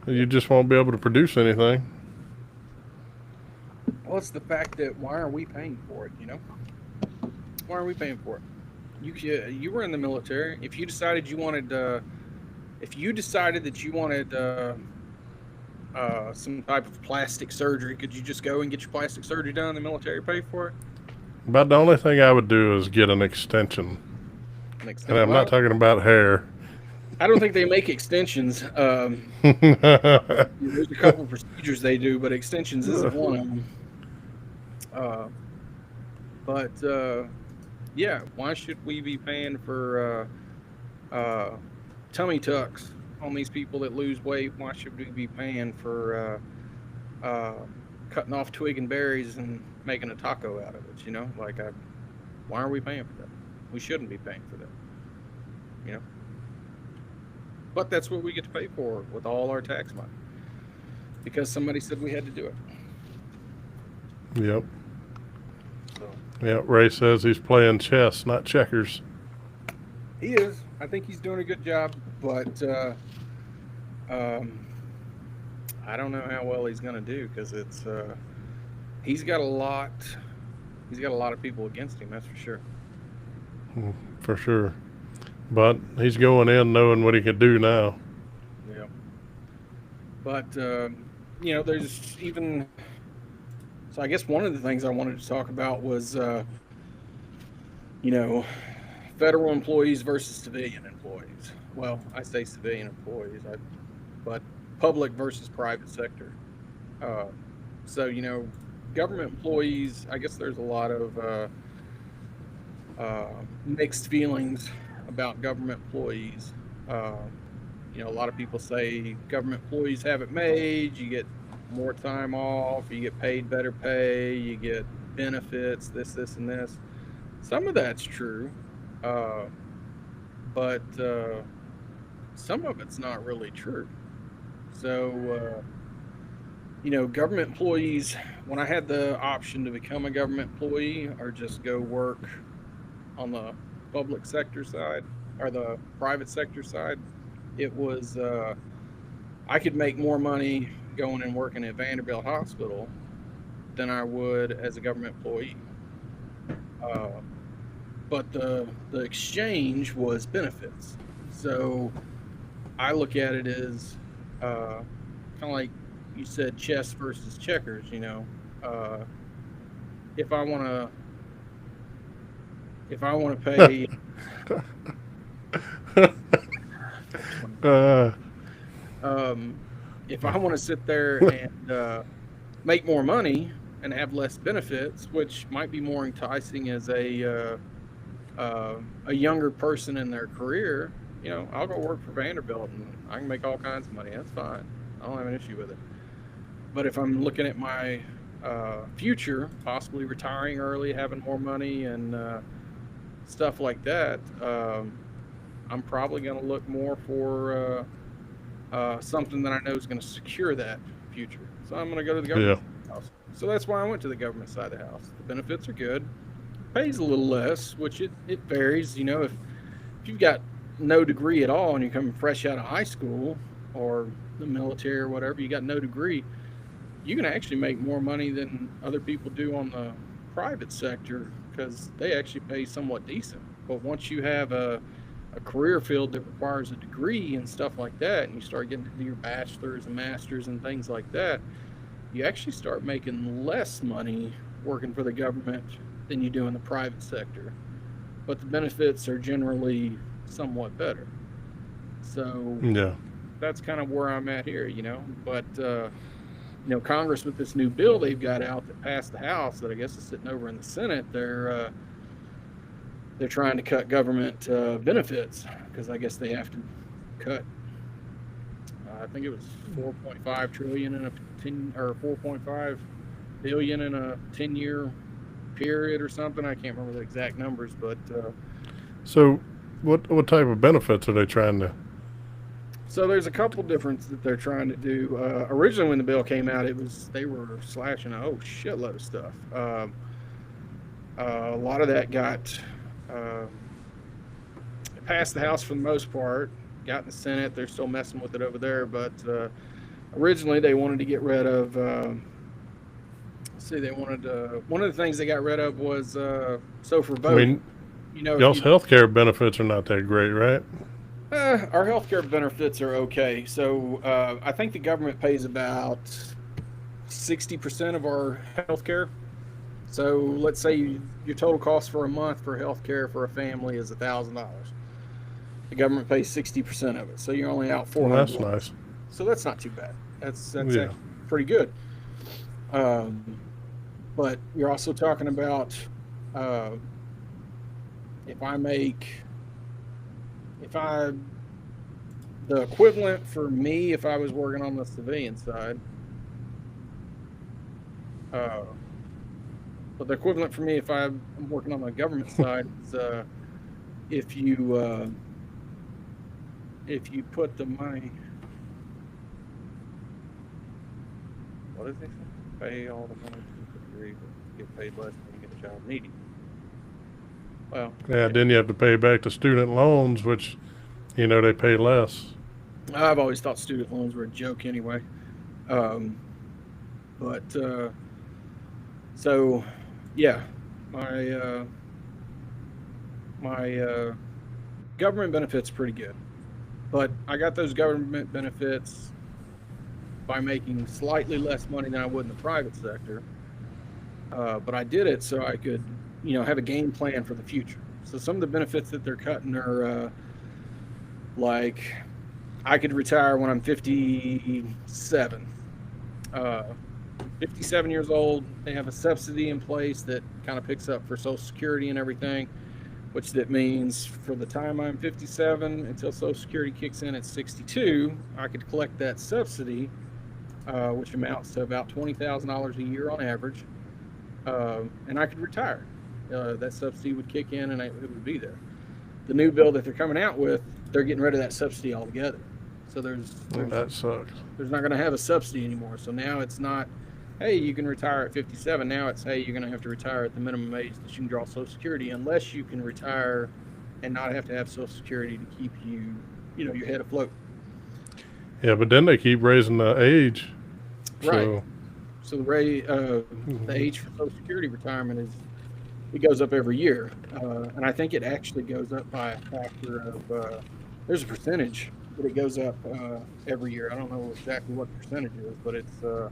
You just won't be able to produce anything. well, it's the fact that why are we paying for it? Why are we paying for it? You were in the military. If you decided that you wanted some type of plastic surgery, could you just go and get your plastic surgery done? The military pay for it. But the only thing I would do is get an extension, and I'm not talking about hair. I don't think they make extensions. There's a couple of procedures they do, but extensions isn't one of them. But yeah, why should we be paying for tummy tucks on these people that lose weight? Why should we be paying for cutting off twig and berries and making a taco out of it? Why are we paying for that? We shouldn't be paying for that. But that's what we get to pay for with all our tax money, because somebody said we had to do it. Yep. So Yep. Ray says he's playing chess, not checkers. he is. I think he's doing a good job, but I don't know how well he's going to do, because he's got a lot. He's got a lot of people against him. That's for sure. For sure. But he's going in knowing what he can do now. Yeah. But there's even. So I guess one of the things I wanted to talk about was, federal employees versus civilian employees. Well, I say civilian employees, but public versus private sector. So government employees, I guess there's a lot of mixed feelings about government employees. A lot of people say government employees have it made. You get more time off, you get paid better pay, you get benefits, this, and this. Some of that's true, but some of it's not really true. So, government employees, when I had the option to become a government employee or just go work on the public sector side or the private sector side, it was I could make more money going and working at Vanderbilt Hospital than I would as a government employee. But the exchange was benefits. So I look at it as kind of like you said, chess versus checkers. If I want to pay. If I want to sit there and make more money and have less benefits, which might be more enticing as a younger person in their career, I'll go work for Vanderbilt and I can make all kinds of money. That's fine. I don't have an issue with it. But if I'm looking at my future, possibly retiring early, having more money and stuff like that, I'm probably going to look more for something that I know is going to secure that future. So I'm going to go to the government house. So that's why I went to the government side of the house. The benefits are good. Pays a little less, which it varies. If you've got no degree at all and you're coming fresh out of high school or the military or whatever, you got no degree, you can actually make more money than other people do on the private sector because they actually pay somewhat decent. But once you have a career field that requires a degree and stuff like that, and you start getting into your bachelor's and master's and things like that, you actually start making less money working for the government than you do in the private sector. But the benefits are generally somewhat better. So Yeah. that's kind of where I'm at here, But Congress, with this new bill they've got out that passed the House, that I guess is sitting over in the Senate, they're trying to cut government benefits because I guess they have to cut. I think it was 4.5 trillion in a 10 or 4.5 billion in a 10-year period or something. I can't remember the exact numbers, but So what type of benefits are they trying to? So there's a couple different that they're trying to do. Originally, when the bill came out, they were slashing a shitload of stuff. A lot of that got passed the House for the most part. Got in the Senate. They're still messing with it over there. But originally, they wanted to get rid of. They wanted one of the things they got rid of was so for voting. I mean, you know, y'all's healthcare benefits are not that great, right? Our healthcare benefits are okay. So I think the government pays about 60% of our healthcare. So let's say your total cost for a month for healthcare for a family is $1,000. The government pays 60% of it, so you're only out $400. Well, that's nice. So that's not too bad. That's Yeah. pretty good. But you're also talking about the equivalent for me if I was working on the civilian side. But the equivalent for me if I'm working on the government side is if you put the money, what is it? Pay all the money to get paid less than you get a job needy. Well, Yeah, then you have to pay back the student loans, which, they pay less. I've always thought student loans were a joke anyway. So yeah, my government benefits pretty good, but I got those government benefits by making slightly less money than I would in the private sector. But I did it so I could, have a game plan for the future. So some of the benefits that they're cutting are like I could retire when I'm 57. 57 years old, they have a subsidy in place that kind of picks up for Social Security and everything, which that means for the time I'm 57 until Social Security kicks in at 62, I could collect that subsidy, which amounts to about $20,000 a year on average, and I could retire. That subsidy would kick in and it would be there. The new bill that they're coming out with, they're getting rid of that subsidy altogether. So That sucks. there's not going to have a subsidy anymore. So now it's not, hey, you can retire at 57. Now it's, hey, you're going to have to retire at the minimum age that you can draw Social Security, unless you can retire and not have to have Social Security to keep you, your head afloat. Yeah, but then they keep raising the age. Right. So the age for Social Security retirement it goes up every year, and I think it actually goes up by a factor of. There's a percentage that it goes up every year. I don't know exactly what the percentage is, but it's. I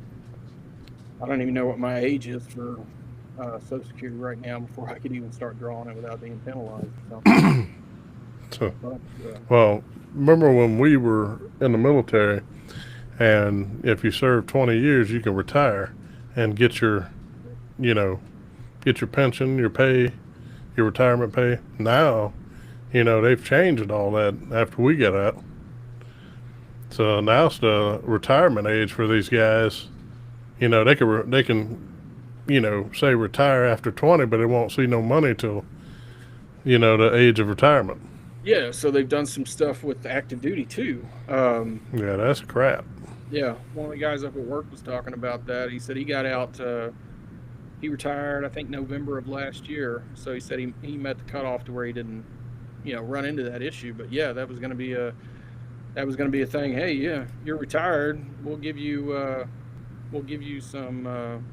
don't even know what my age is for Social Security right now before I could even start drawing it without being penalized. Well, remember when we were in the military, and if you serve 20 years, you can retire and get your pension, your pay, your retirement pay. Now, they've changed all that after we got out. So now it's the retirement age for these guys. They can, say retire after 20, but they won't see no money till, the age of retirement. Yeah, so they've done some stuff with active duty too. Yeah, that's crap. Yeah, one of the guys up at work was talking about that. He said he got out. He retired, I think, November of last year. So he said he met the cutoff to where he didn't, run into that issue. But yeah, that was going to be a thing. Hey, yeah, you're retired. We'll give you some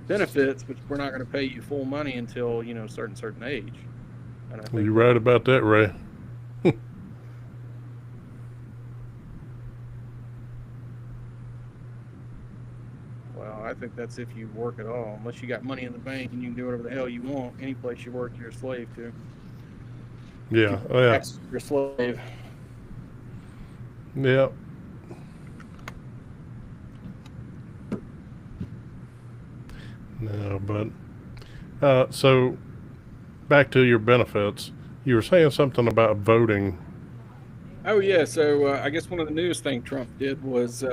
benefits, but we're not going to pay you full money until certain age. And I think You're right about that, Ray. I think that's if you work at all. Unless you got money in the bank and you can do whatever the hell you want. Any place you work, you're a slave to. Yeah. Oh, yeah. You're a slave. Yeah. No, but so back to your benefits. You were saying something about voting. Oh yeah. So I guess one of the newest things Trump did was.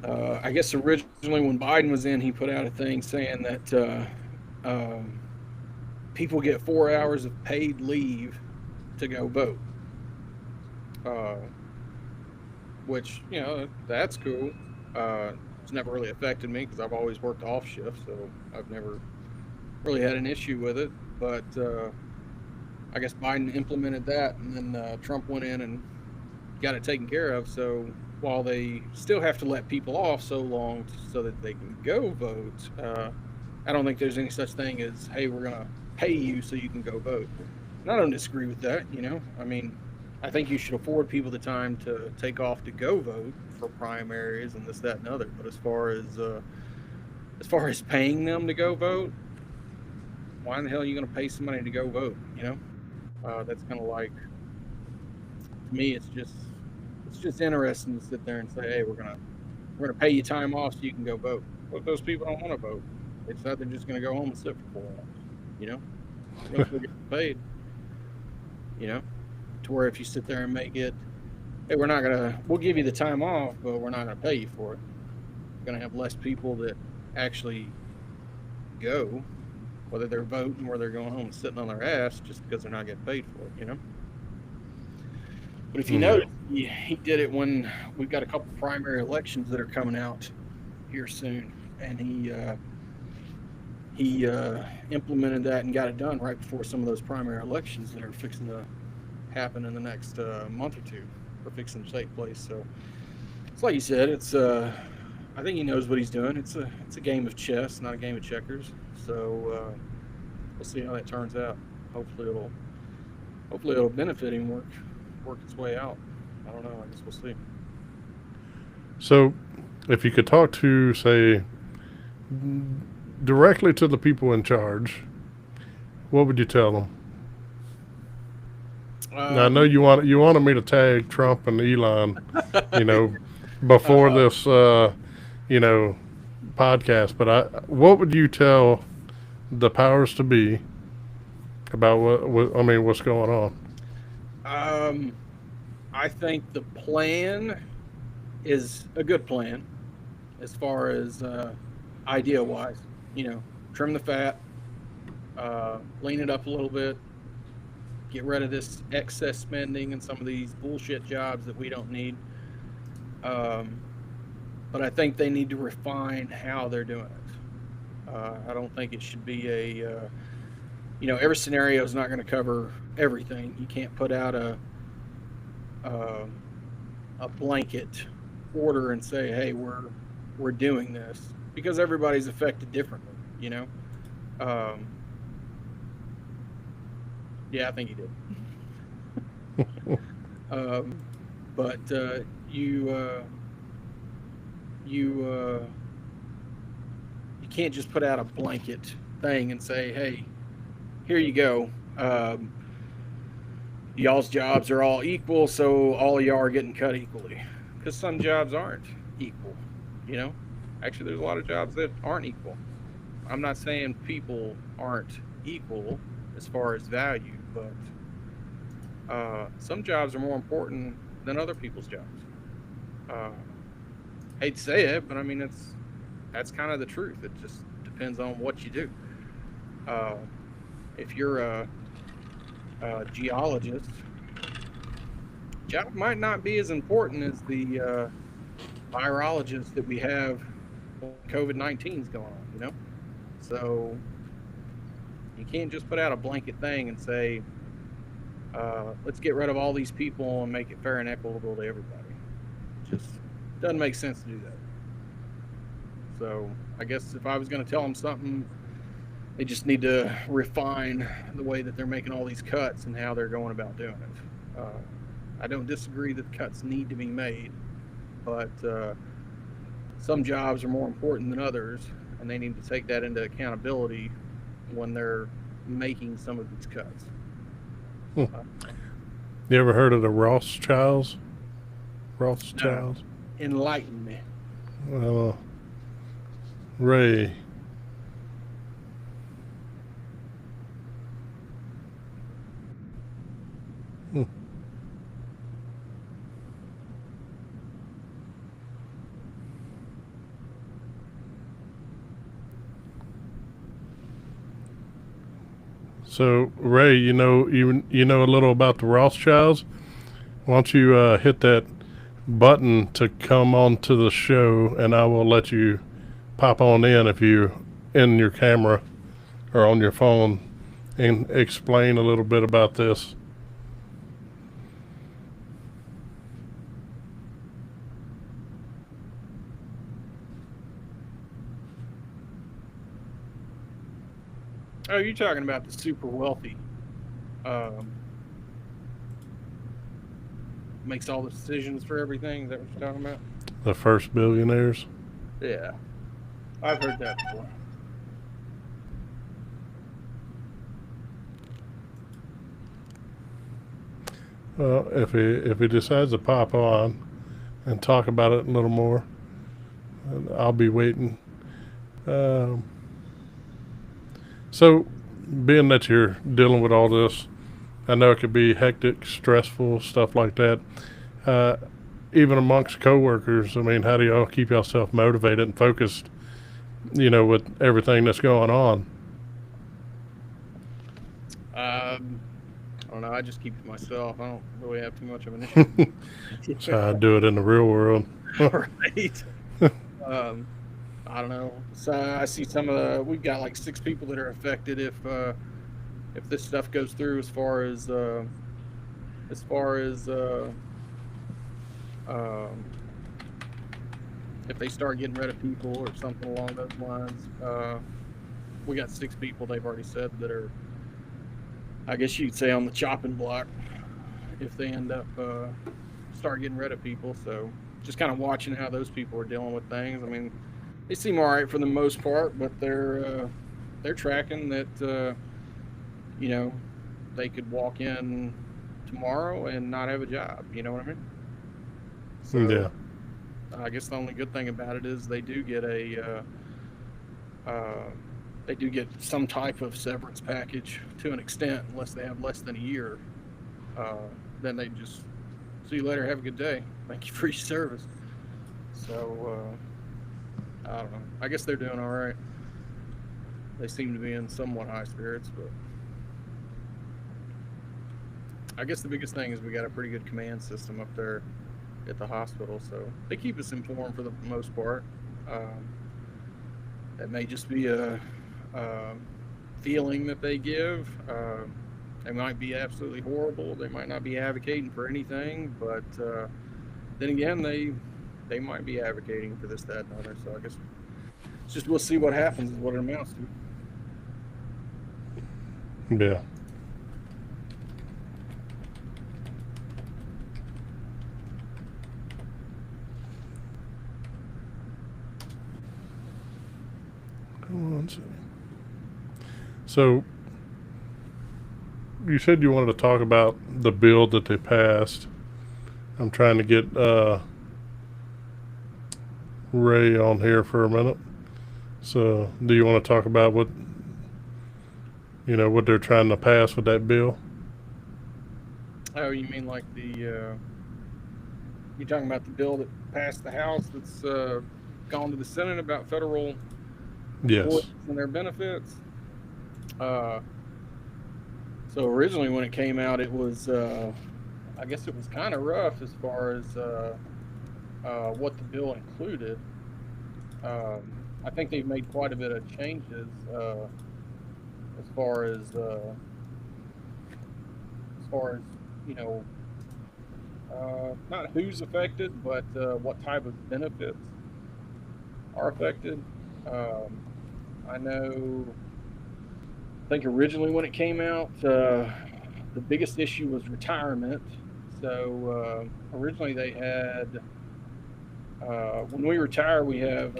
I guess originally when Biden was in, he put out a thing saying that people get 4 hours of paid leave to go vote, uh, which, you know, that's cool. It's never really affected me because I've always worked off shift, so I've never really had an issue with it. But I guess Biden implemented that, and then Trump went in and got it taken care of. So while they still have to let people off so long so that they can go vote, I don't think there's any such thing as, hey, we're going to pay you so you can go vote. And I don't disagree with that, you know. I mean, I think you should afford people the time to take off to go vote for primaries and this, that, and other. But as far as paying them to go vote, why in the hell are you going to pay somebody to go vote? You know, that's kind of like, to me, it's just interesting to sit there and say, hey, we're gonna pay you time off so you can go vote. What if those people don't want to vote? It's not they're just going to go home and sit for 4 hours. You know, they'll still get paid. You know, to where if you sit there and make it, hey, we'll give you the time off, but we're not gonna pay you for it. We're gonna have less people that actually go, whether they're voting or they're going home and sitting on their ass just because they're not getting paid for it, you know? But if you notice, he did it when we've got a couple primary elections that are coming out here soon, and he implemented that and got it done right before some of those primary elections that are fixing to happen in the next month or two, or fixing to take place. So it's like you said, I think he knows what he's doing. It's a game of chess, not a game of checkers. So we'll see how that turns out. Hopefully it'll benefit him, work its way out. I don't know. I guess we'll see. So, if you could talk to, say, directly to the people in charge, what would you tell them? Now, I know you wanted me to tag Trump and Elon, you know, before this, you know, podcast. But what would you tell the powers to be about what's going on? I think the plan is a good plan, as far as idea-wise. You know, trim the fat, lean it up a little bit, get rid of this excess spending and some of these bullshit jobs that we don't need. But I think they need to refine how they're doing it. I don't think it should be you know, every scenario is not going to cover everything. You can't put out a blanket order and say, hey, we're doing this, because everybody's affected differently, you know. Yeah, I think he did. But you can't just put out a blanket thing and say, hey, here you go. Y'all's jobs are all equal, so all of y'all are getting cut equally. Because some jobs aren't equal, you know. Actually, there's a lot of jobs that aren't equal. I'm not saying people aren't equal as far as value, but some jobs are more important than other people's jobs. Hate to say it, but I mean, that's kind of the truth. It just depends on what you do. If you're a geologist, job might not be as important as the virologist that we have when COVID-19 is going on, you know? So you can't just put out a blanket thing and say, let's get rid of all these people and make it fair and equitable to everybody. It just doesn't make sense to do that. So I guess if I was going to tell them something, they just need to refine the way that they're making all these cuts and how they're going about doing it. I don't disagree that cuts need to be made, but some jobs are more important than others, and they need to take that into accountability when they're making some of these cuts. You ever heard of the Rothschilds? Rothschilds? No. Enlighten me. Well, Ray. So Ray, you know a little about the Rothschilds. Why don't you hit that button to come on to the show, and I will let you pop on in if you in your camera or on your phone and explain a little bit about this. Oh, you're talking about the super wealthy. Um, Makes all the decisions for everything. Is that what you're talking about? The first billionaires. Yeah, I've heard that before. Well, if he decides to pop on and talk about it a little more, I'll be waiting. Um, so, being that you're dealing with all this, I know it could be hectic, stressful, stuff like that. Uh, Even amongst coworkers, I mean, how do y'all keep yourself motivated and focused? With everything that's going on. I don't know. I just keep it to myself. I don't really have too much of an issue. That's how I do it in the real world. Right. I don't know. So I see some of the. We've got like 6 people that are affected if this stuff goes through. As far as if they start getting rid of people or something along those lines. We got 6 people. They've already said that are, I guess you'd say, on the chopping block if they end up start getting rid of people. So just kind of watching how those people are dealing with things. I mean, they seem all right for the most part, but they're tracking that they could walk in tomorrow and not have a job. You know what I mean? So, Yeah. I guess the only good thing about it is they do get some type of severance package to an extent, unless they have less than a year. Then they just see you later, have a good day, thank you for your service. So I don't know. I guess they're doing all right. They seem to be in somewhat high spirits, but I guess the biggest thing is we got a pretty good command system up there at the hospital, so they keep us informed for the most part. That may just be a feeling that they give. They might be absolutely horrible. They might not be advocating for anything, but then again, they might be advocating for this, that, and other. So I guess it's just we'll see what happens is what it amounts to. Yeah. So, you said you wanted to talk about the bill that they passed. I'm trying to get Ray on here for a minute. So, do you want to talk about what they're trying to pass with that bill? Oh, you mean like you're talking about the bill that passed the House that's gone to the Senate about federal Yes. and their benefits? So originally when it came out, it was, I guess it was kind of rough as far as what the bill included. I think they've made quite a bit of changes as far as not who's affected, but what type of benefits are affected. I think originally when it came out, the biggest issue was retirement. So originally they had, when we retire, we have,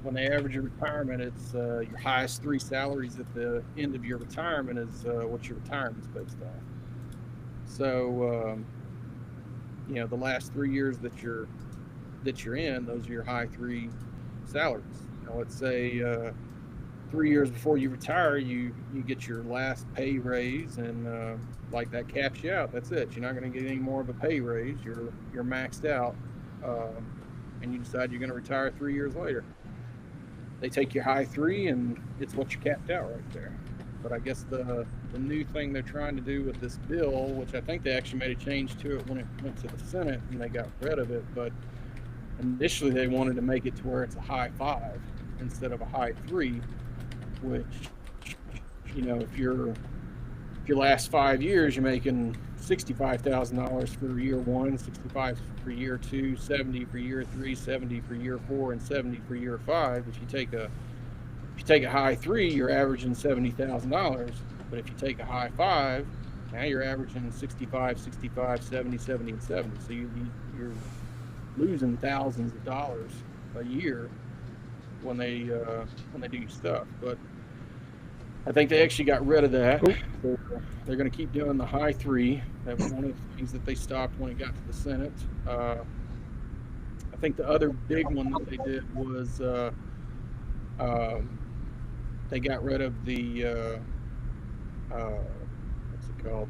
when they average your retirement, it's your highest 3 salaries at the end of your retirement is what your retirement's based on. So, the last 3 years that you're in, those are your high 3 salaries. Let's say 3 years before you retire, you get your last pay raise, and like that caps you out. That's it. You're not going to get any more of a pay raise. You're maxed out, and you decide you're going to retire 3 years later. They take your high 3, and it's what you capped out right there. But I guess the new thing they're trying to do with this bill, which I think they actually made a change to it when it went to the Senate and they got rid of it, but initially they wanted to make it to where it's a high 5 instead of a high 3, which, you know, if your last 5 years you're making $65,000 for year 1, 65 for year 2, 70 for year 3, 70 for year 4, and 70 for year 5. If you take a high 3, you're averaging $70,000. But if you take a high 5, now you're averaging 65, 65, 70, 70, and 70. So you're losing thousands of dollars a year when they do stuff. But I think they actually got rid of that. They're going to keep doing the high 3. That was one of the things that they stopped when it got to the Senate. I think the other big one that they did was they got rid of the what's it called?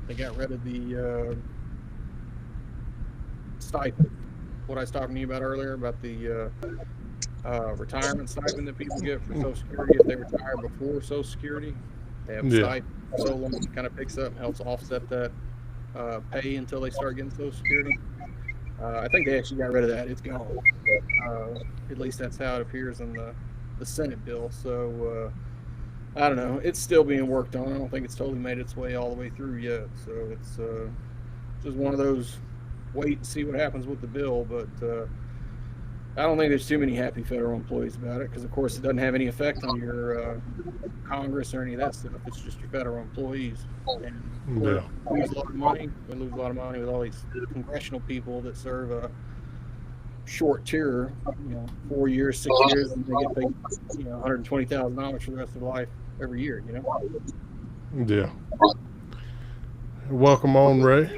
They got rid of the stipend. What I was talking to you about earlier about the retirement stipend that people get for Social Security if they retire before Social Security. They have a stipend so long it kind of picks up and helps offset that pay until they start getting Social Security. I think they actually got rid of that. It's gone. At least that's how it appears in the Senate bill. So I don't know. It's still being worked on. I don't think it's totally made its way all the way through yet. So it's just one of those wait and see what happens with the bill. But I don't think there's too many happy federal employees about it because, of course, it doesn't have any effect on your Congress or any of that stuff. It's just your federal employees. And we lose a lot of money. We lose a lot of money with all these congressional people that serve a short tier, 4 years, 6 years, and they get paid, $120,000 for the rest of their life every year. Yeah. Welcome on, Ray.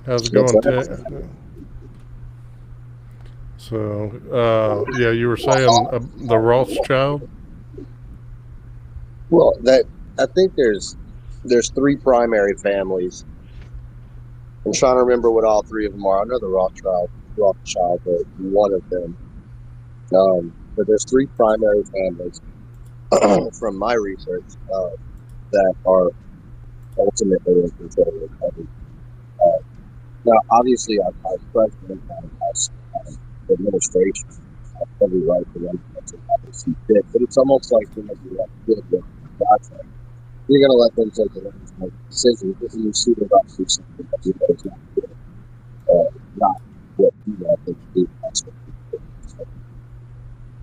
How's it going, Ted? So, yeah, you were saying the Rothschild. Well, I think there's 3 primary families. I'm trying to remember what all 3 of them are. I know the Rothschild, but one of them. But there's 3 primary families from my research that are ultimately in control of everything. Now, obviously, our president and our administration have every right to run things how they see fit, but it's almost like you have good with the project. You're going to let them take the reins and make decisions if you see them about to do something that you know is not good, not what you want them to do.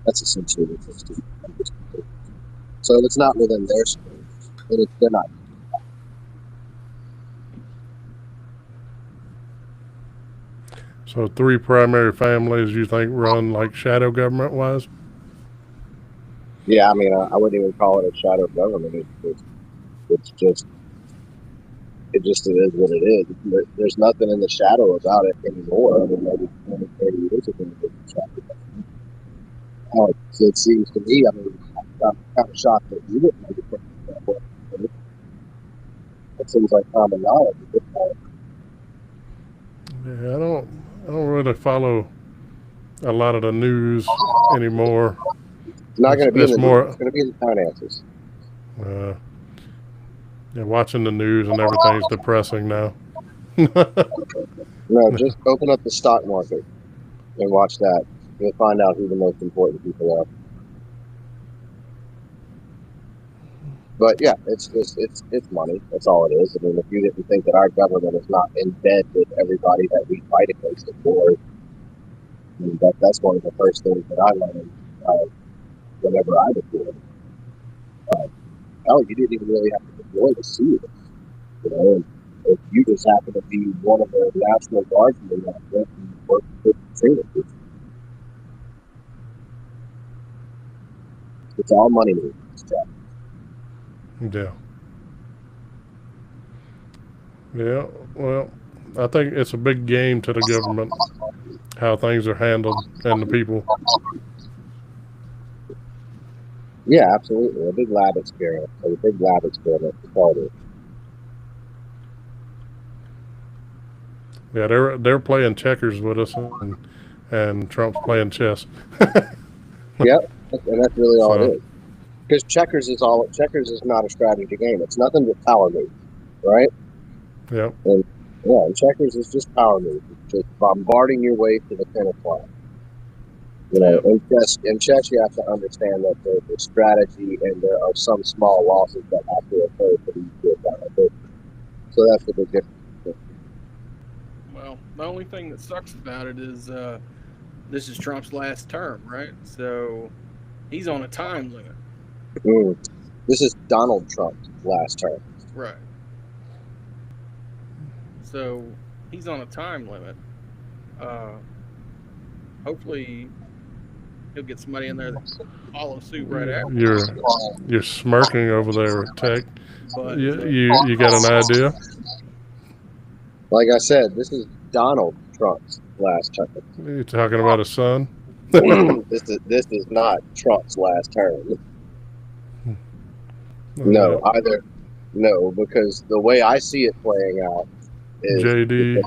That's essentially what this is. So it's not within their scope, and they're not. So 3 primary families you think run like shadow government wise? Yeah, I mean, I wouldn't even call it a shadow government. It's just it is what it is. There's nothing in the shadow about it anymore. I mean, maybe 20, 30 years ago, it was shadow government. It seems to me, I mean, I'm kind of shocked that you didn't make it that way. It seems like common knowledge at this point. Yeah, I don't really follow a lot of the news anymore. It's not going to be it's more. It's going to be the finances. Yeah, watching the news and everything's depressing now. No, just open up the stock market and watch that. You'll find out who the most important people are. But yeah, it's money. That's all it is. I mean, if you didn't think that our government is not in bed with everybody that we fight against the war, I mean, that's one of the first things that I learned whenever I deployed. You didn't even really have to deploy to see it. If you just happen to be one of the National Guardsmen that went and worked with the training. It's all money movements, Jack. Yeah. Yeah. Well, I think it's a big game to the government, how things are handled and the people. Yeah, absolutely. A big lab experiment. It's all it is. Yeah, they're playing checkers with us, and Trump's playing chess. Yep. And that's really all So, it is. Because checkers is not a strategy game. It's nothing but power move, right? yep. And yeah, and checkers is just power move. It's just bombarding your way to the finish line. You know, in chess, you have to understand that there's strategy and there are some small losses that have to occur for you to get down a victory. So that's the big difference. Well, the only thing that sucks about it is this is Trump's last term, right? So he's on a time limit. This is Donald Trump's last term. Right. So he's on a time limit. Hopefully he'll get somebody in there that follow suit right after. You're smirking over there, Tech. But You got an idea? Like I said, this is Donald Trump's last term. You talking about a son? This is not Trump's last term. No, because the way I see it playing out is JD.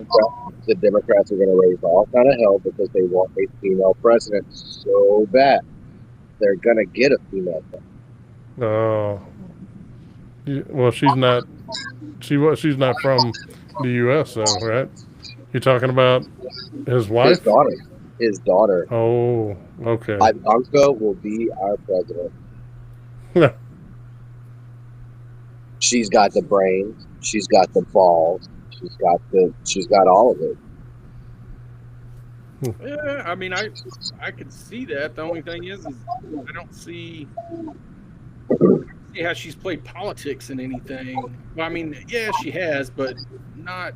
the Democrats are going to raise all kind of hell because they want a female president so bad. They're going to get a female president. Oh. Well, she's not. She's not from the U.S. though, right? You're talking about his wife? His daughter. Oh, okay. Ivanka will be our president. She's got the brains. She's got the balls. She's got all of it. Yeah, I mean, I could see that. The only thing is I don't see how she's played politics in anything. Well, I mean, yeah, she has, but not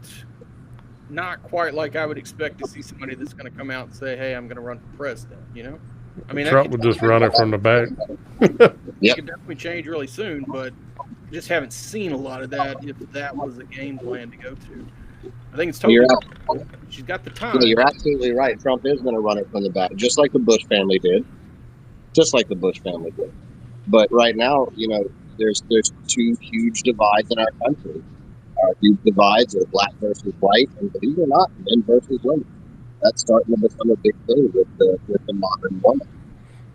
quite like I would expect to see somebody that's going to come out and say, "Hey, I'm going to run for president." You know, I mean, Trump would just run it from the back. It could definitely change really soon, but just haven't seen a lot of that. If that was a game plan to go to, I think it's totally. She's got the time. Yeah, you're absolutely right. Trump is going to run it from the back, just like the Bush family did. But right now, you know, there's two huge divides in our country. Our huge divides are black versus white, and believe it or not, men versus women. That's starting to become a big thing with the modern woman.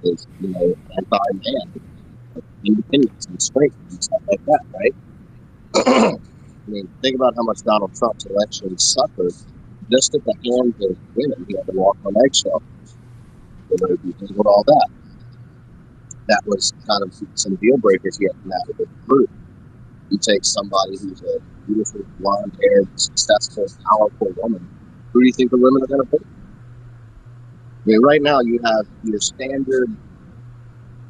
Is, you know, anti-man, independence and strength and stuff like that, right? I mean, think about how much Donald Trump's election suffered just at the hands of women. He had to walk on eggshells. With all that. That was kind of some deal breakers he had to navigate through. You take somebody who's a beautiful, blonde-haired, successful, powerful woman. Who do you think the women are going to pick? I mean, right now you have your standard,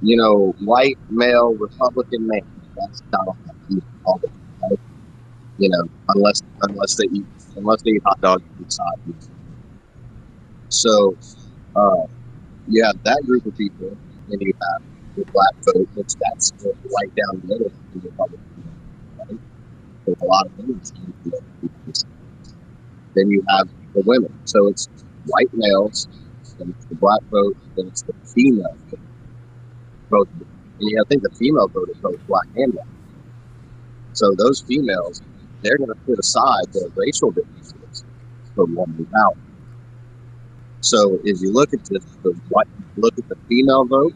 you know, white male Republican man. That's Donald Trump. Right? You know, unless they eat hot dogs inside. So you have that group of people, and you have the black vote, which that's right down the middle of the Republican. Right? There's a lot of women. Then you have the women. So it's white males, then it's the black vote, then it's the female vote. Both, and you think the female vote is both black and white. So those females, they're going to put aside their racial differences for woman power. So if you look at the female vote,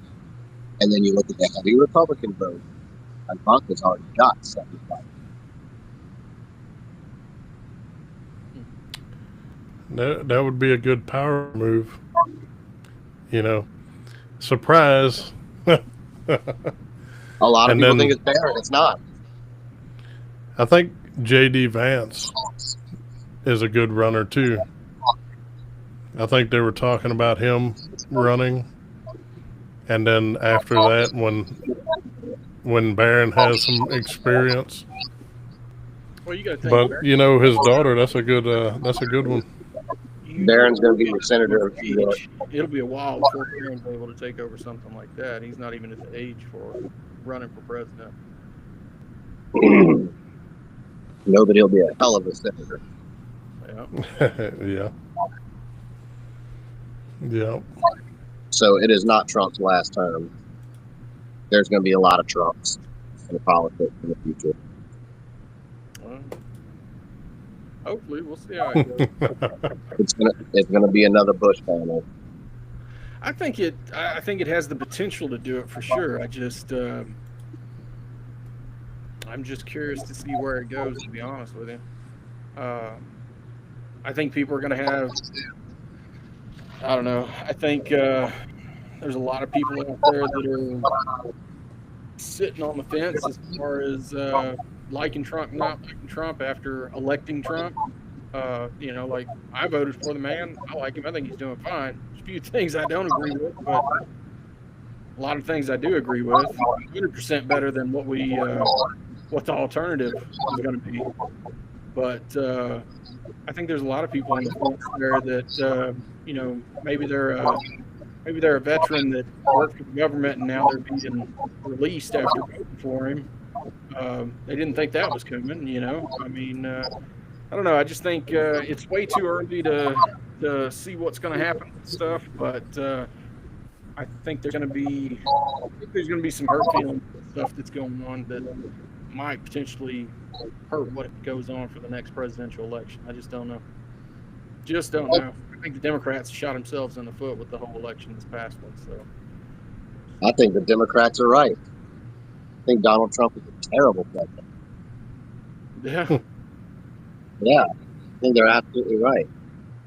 and then you look at the heavy Republican vote, Ivanka's already got 75. That would be a good power move. You know, surprise. A lot of people think it's fair, and it's not. I think J.D. Vance is a good runner too. I think they were talking about him running, and then after that, when Barron has some experience. Well, you got to think. But you know, his daughter, that's a good one. Barron's going to be the senator of New York. It'll be a while before Barron's able to take over something like that. He's not even at the age for running for president. No, but he'll be a hell of a senator. Yeah. Yeah. So it is not Trump's last term. There's going to be a lot of Trumps in politics in the future. Well, hopefully, we'll see how it goes. It's gonna be another Bush family. I think it has the potential to do it for sure. I'm just curious to see where it goes. To be honest with you, uh, I think people are going to have. I don't know. I think there's a lot of people out there that are sitting on the fence as far as liking Trump, not liking Trump after electing Trump. Like I voted for the man. I like him. I think he's doing fine. There's a few things I don't agree with, but a lot of things I do agree with. 100% better than what the alternative is going to be. But I think there's a lot of people on the fence there that maybe they're a veteran that worked for the government and now they're being released after voting for him. They didn't think that was coming. I mean, I don't know. I just think it's way too early to see what's going to happen with stuff. But I think there's going to be some hurt feelings and stuff that's going on that might potentially hurt what goes on for the next presidential election. I just don't know. I think the Democrats shot themselves in the foot with the whole election this past one. So I think the Democrats are right. I think Donald Trump is a terrible president. yeah, Yeah, I think they're absolutely right.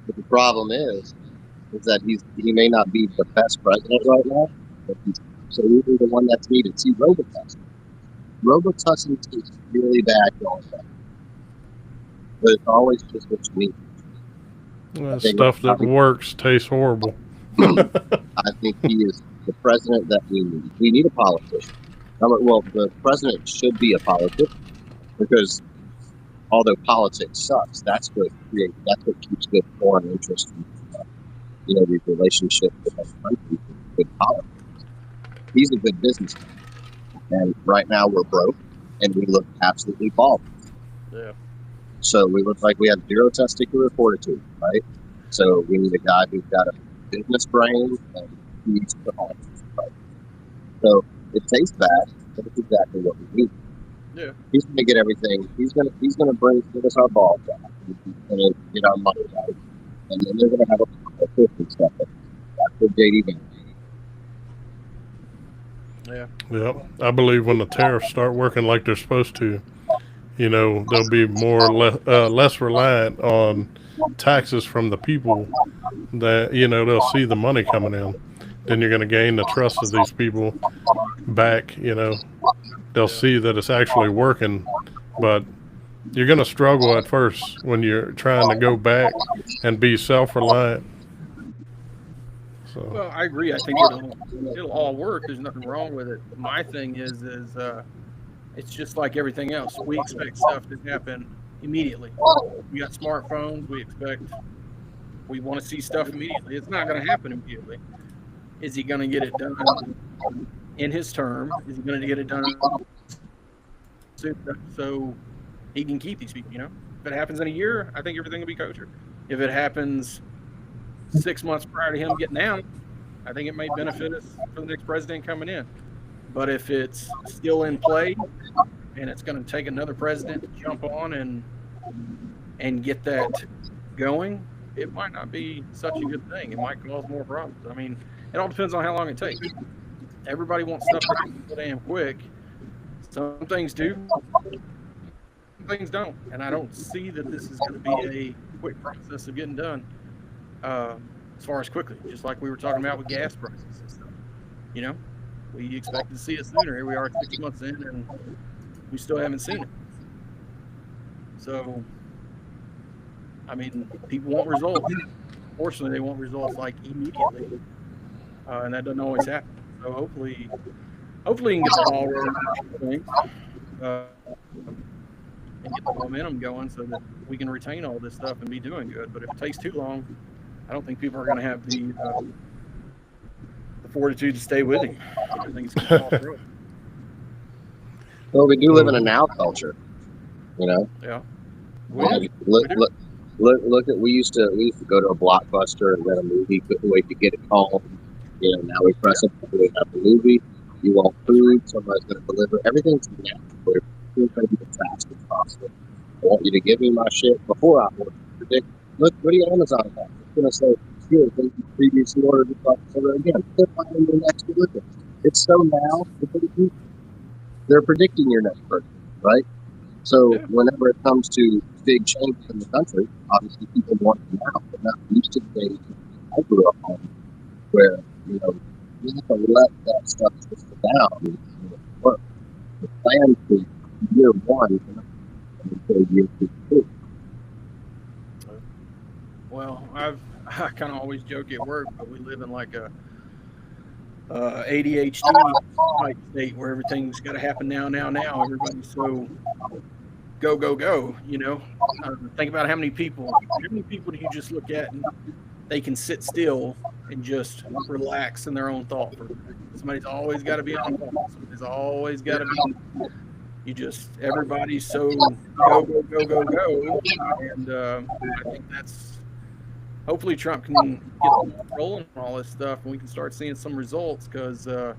But the problem is that he may not be the best president right now, but he's absolutely the one that's needed. See, Robitussin. Robitussin is really bad going back. But it's always just what you need. Stuff that works tastes horrible. I think he is the president that we need. We need a politician. Well, the president should be a politician because although politics sucks, that's what keeps good foreign interest in these relationships with other countries. Good politics. He's a good businessman, and right now we're broke, and we look absolutely bald. Yeah. So we look like we have zero testicular fortitude, right? So we need a guy who's got a business brain and he needs to politics, right? So it tastes bad, but it's exactly what we need. Yeah. He's gonna get everything. He's gonna give us our ball back. He's gonna get our money out, and then they're gonna have a fifth and stuff. That's what JD Vance. Yeah. Yep. I believe when the tariffs start working like they're supposed to, they'll be less reliant on taxes from the people that, they'll see the money coming in. Then you're going to gain the trust of these people back, They'll see that it's actually working, but you're going to struggle at first when you're trying to go back and be self-reliant. So. Well, I agree. I think it'll all work. There's nothing wrong with it. My thing is it's just like everything else. We expect stuff to happen immediately. We got smartphones. We want to see stuff immediately. It's not going to happen immediately. Is he going to get it done in his term? Is he going to get it done so he can keep these people? If it happens in a year, I think everything will be kosher. If it happens 6 months prior to him getting out, I think it may benefit us for the next president coming in. But if it's still in play and it's going to take another president to jump on and get that going, it might not be such a good thing. It might cause more problems. I mean, it all depends on how long it takes. Everybody wants stuff to happen so damn quick. Some things do, some things don't. And I don't see that this is going to be a quick process of getting done as far as quickly, just like we were talking about with gas prices and stuff. We expected to see it sooner. Here we are 6 months in, and we still haven't seen it. So, I mean, people want results. Fortunately, they want results like immediately, and that doesn't always happen. So hopefully you can get the ball rolling and get the momentum going so that we can retain all this stuff and be doing good. But if it takes too long, I don't think people are going to have the fortitude to stay with him. I think it's going to fall through. Well, we do live in a now culture, Yeah. Look at we used to go to a Blockbuster and rent a movie. Couldn't wait to get it home. Now we press up and we have the movie. You want food, somebody's going to deliver. Everything's now. We're going to be as fast as possible. I want you to give me my shit before I order. Look, what do you Amazon have? It's going to say good. They previously ordered the truck over again. They're finding your next delivery. It's so now they're predicting your next birthday, right? So Yeah. whenever it comes to big changes in the country, obviously people want them now. They're not used to the days I grew up on, where you have to let that stuff trickle down and work. The plan for year one until year two. Well, I kind of always joke at work, but we live in like a ADHD type state where everything's got to happen now. Everybody's so go. Think about how many people do you just look at and they can sit still and just relax in their own thought. Somebody's always got to be on call. Somebody's always got to be. Everybody's so go, and I think that's. Hopefully Trump can get rolling on all this stuff and we can start seeing some results, because I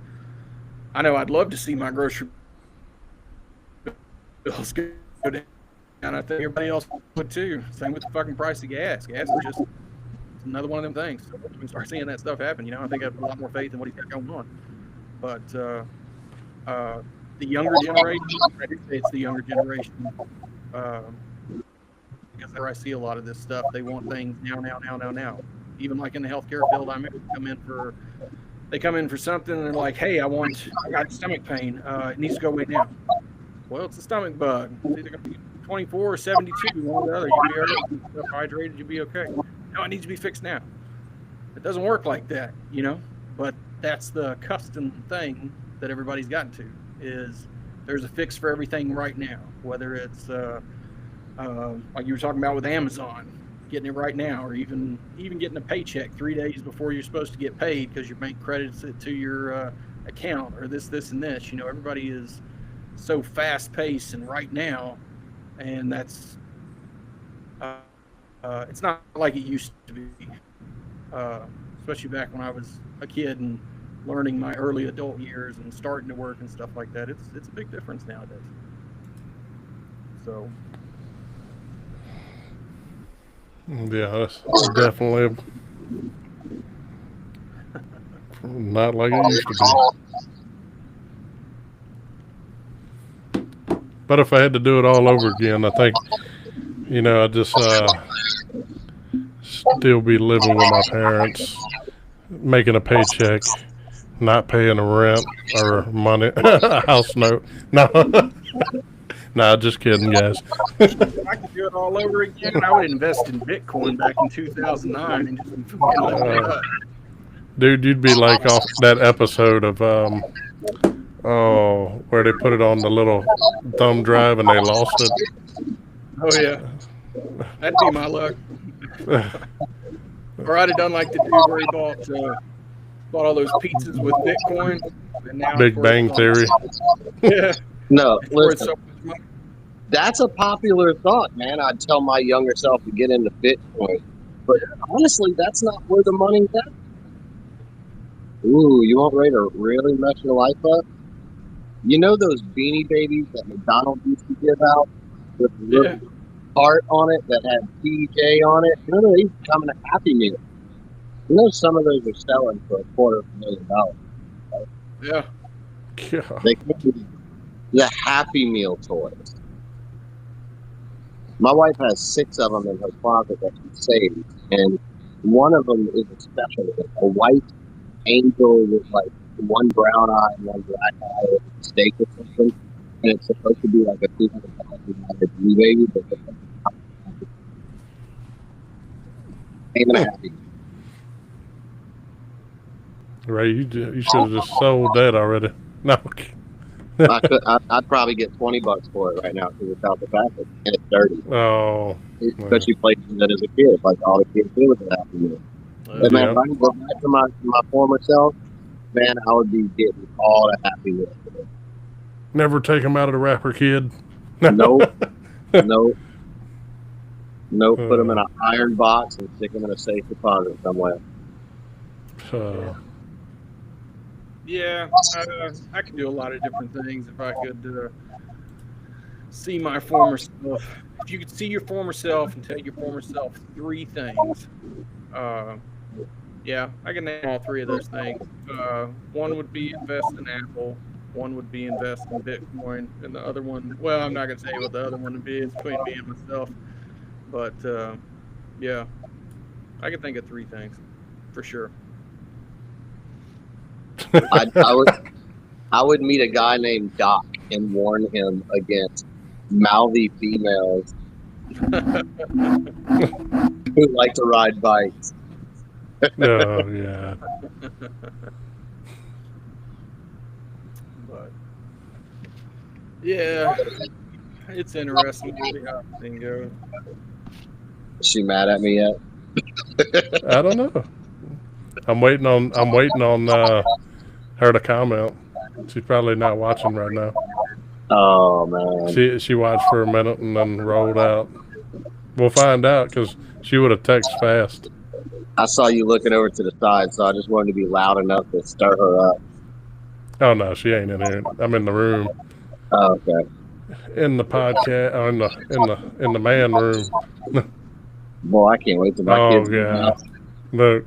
know I'd love to see my grocery bills go down. And I think everybody else would too. Same with the fucking price of gas. Gas is just another one of them things. So we can start seeing that stuff happen. I think I have a lot more faith in what he's got going on. But the younger generation, I do say it's the younger generation, because I see a lot of this stuff. They want things now. Even like in the healthcare field, they come in for something and they're like, "Hey, I got stomach pain. It needs to go away now." Well, it's a stomach bug. It's either going to be 24 or 72, one or the other. You'll be alright. If hydrated, you'll be okay. No, it needs to be fixed now. It doesn't work like that, But that's the custom thing that everybody's gotten to, is there's a fix for everything right now, whether it's like you were talking about with Amazon, getting it right now, or even getting a paycheck 3 days before you're supposed to get paid because your bank credits it to your account, or this and this. Everybody is so fast paced and right now, and that's it's not like it used to be, especially back when I was a kid and learning my early adult years and starting to work and stuff like that. It's a big difference nowadays. So. Yeah, that's definitely not like it used to be. But if I had to do it all over again, I think, I'd just still be living with my parents, making a paycheck, not paying a rent or money, a house note. No. Nah, just kidding, guys. If I could do it all over again, I would invest in Bitcoin back in 2009 and just dude, you'd be like off that episode of where they put it on the little thumb drive and they lost it. Oh yeah, that'd be my luck. Or I'd have done like the dude where he bought all those pizzas with Bitcoin. And now Big Bang Theory. Yeah. No, listen, that's a popular thought, man. I'd tell my younger self to get into Bitcoin. But honestly, that's not where the money's at. Ooh, you want ready to really mess your life up? Those Beanie Babies that McDonald's used to give out with the little heart on it that had PJ on it? They used to come in a Happy Meal. Some of those are selling for $250,000. Right? Yeah. God. They could be the Happy Meal toys. My wife has 6 of them in her closet that she saves, and one of them is a special. It's a white angel with like one brown eye and one black eye with a steak or something, and it's supposed to be like a $200,000 Blue Baby, but ain't a Happy. Right, you should have just sold that already. No. I'd probably get $20 for it right now because it's out the package and it's dirty. Oh. Especially places that as a kid, like all the kids do with a Happy Meal. And man, if I could go back to my former self, man, I would be getting all the Happy Meals. Never take them out of the wrapper, kid. Nope. Nope. Put them in an iron box and stick them in a safe deposit somewhere. Yeah, I could do a lot of different things if I could see my former self. If you could see your former self and tell your former self 3 things, Yeah, I can name all three of those things. One would be invest in Apple. One would be invest in Bitcoin, and the other one, well, I'm not gonna say what the other one would be. It's between me and myself. But yeah, I can think of three things for sure. I would meet a guy named Doc and warn him against mouthy females who like to ride bikes. Oh yeah. But yeah, it's interesting to see how the thing goes. Is she mad at me yet? I don't know. I'm waiting on her to comment. She's probably not watching right now. Oh man. She watched for a minute and then rolled out. We'll find out because she would have texted fast. I saw you looking over to the side, so I just wanted to be loud enough to stir her up. Oh no, she ain't in here. I'm in the room, Oh, okay. in the podcast, in the man room. Boy, I can't wait till my Oh kids. yeah, look.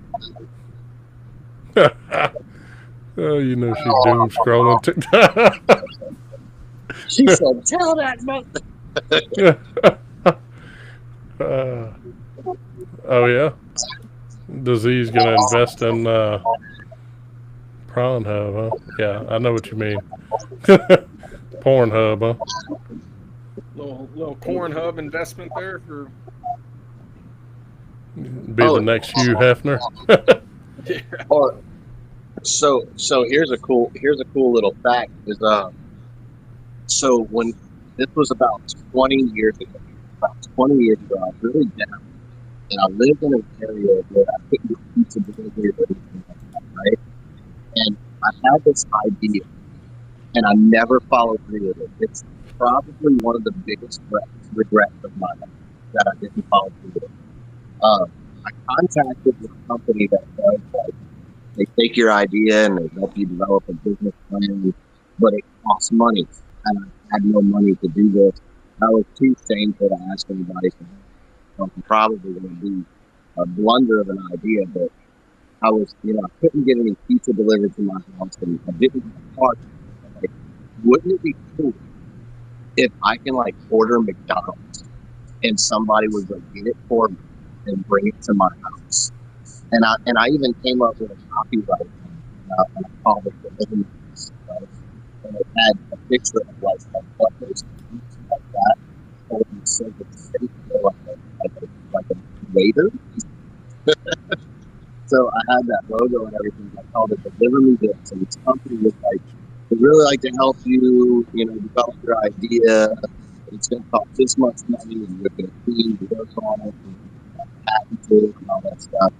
Oh, you know she's doom scrolling TikTok. She said, "Tell that mother." Oh yeah, Disease gonna invest in Pornhub, huh? Yeah, I know what you mean. Pornhub, huh? Little corn hub investment there for Be the next Hugh Hefner. yeah. Or so here's a cool little fact is so when this was about 20 years ago, I was really down, and I lived in an area where I couldn't get pizza delivery or anything like that, right? And I had this idea, and I never followed through with it. It's probably one of the biggest regrets of my life that I didn't follow through with it. I contacted the company that does like they take your idea and they help you develop a business plan, but it costs money, and I had no money to do this. I was too shameful to ask anybody for help. Probably going to be a blunder of an idea, but I was, I couldn't get any pizza delivered to my house, and I didn't have a car. Like, wouldn't it be cool if I can like order McDonald's and somebody would go get it for me and bring it to my house? And I even came up with a copyright and I called it the Living House, right? And it had a picture of like a butlers and things like that, holding a silver city, like a waiter. So I had that logo and everything. I called it Deliver Me This, and this company was like, "We'd really like to help you, develop your idea. It's going to cost this much money, and you're going to clean the work on it, and patent it, and all that stuff."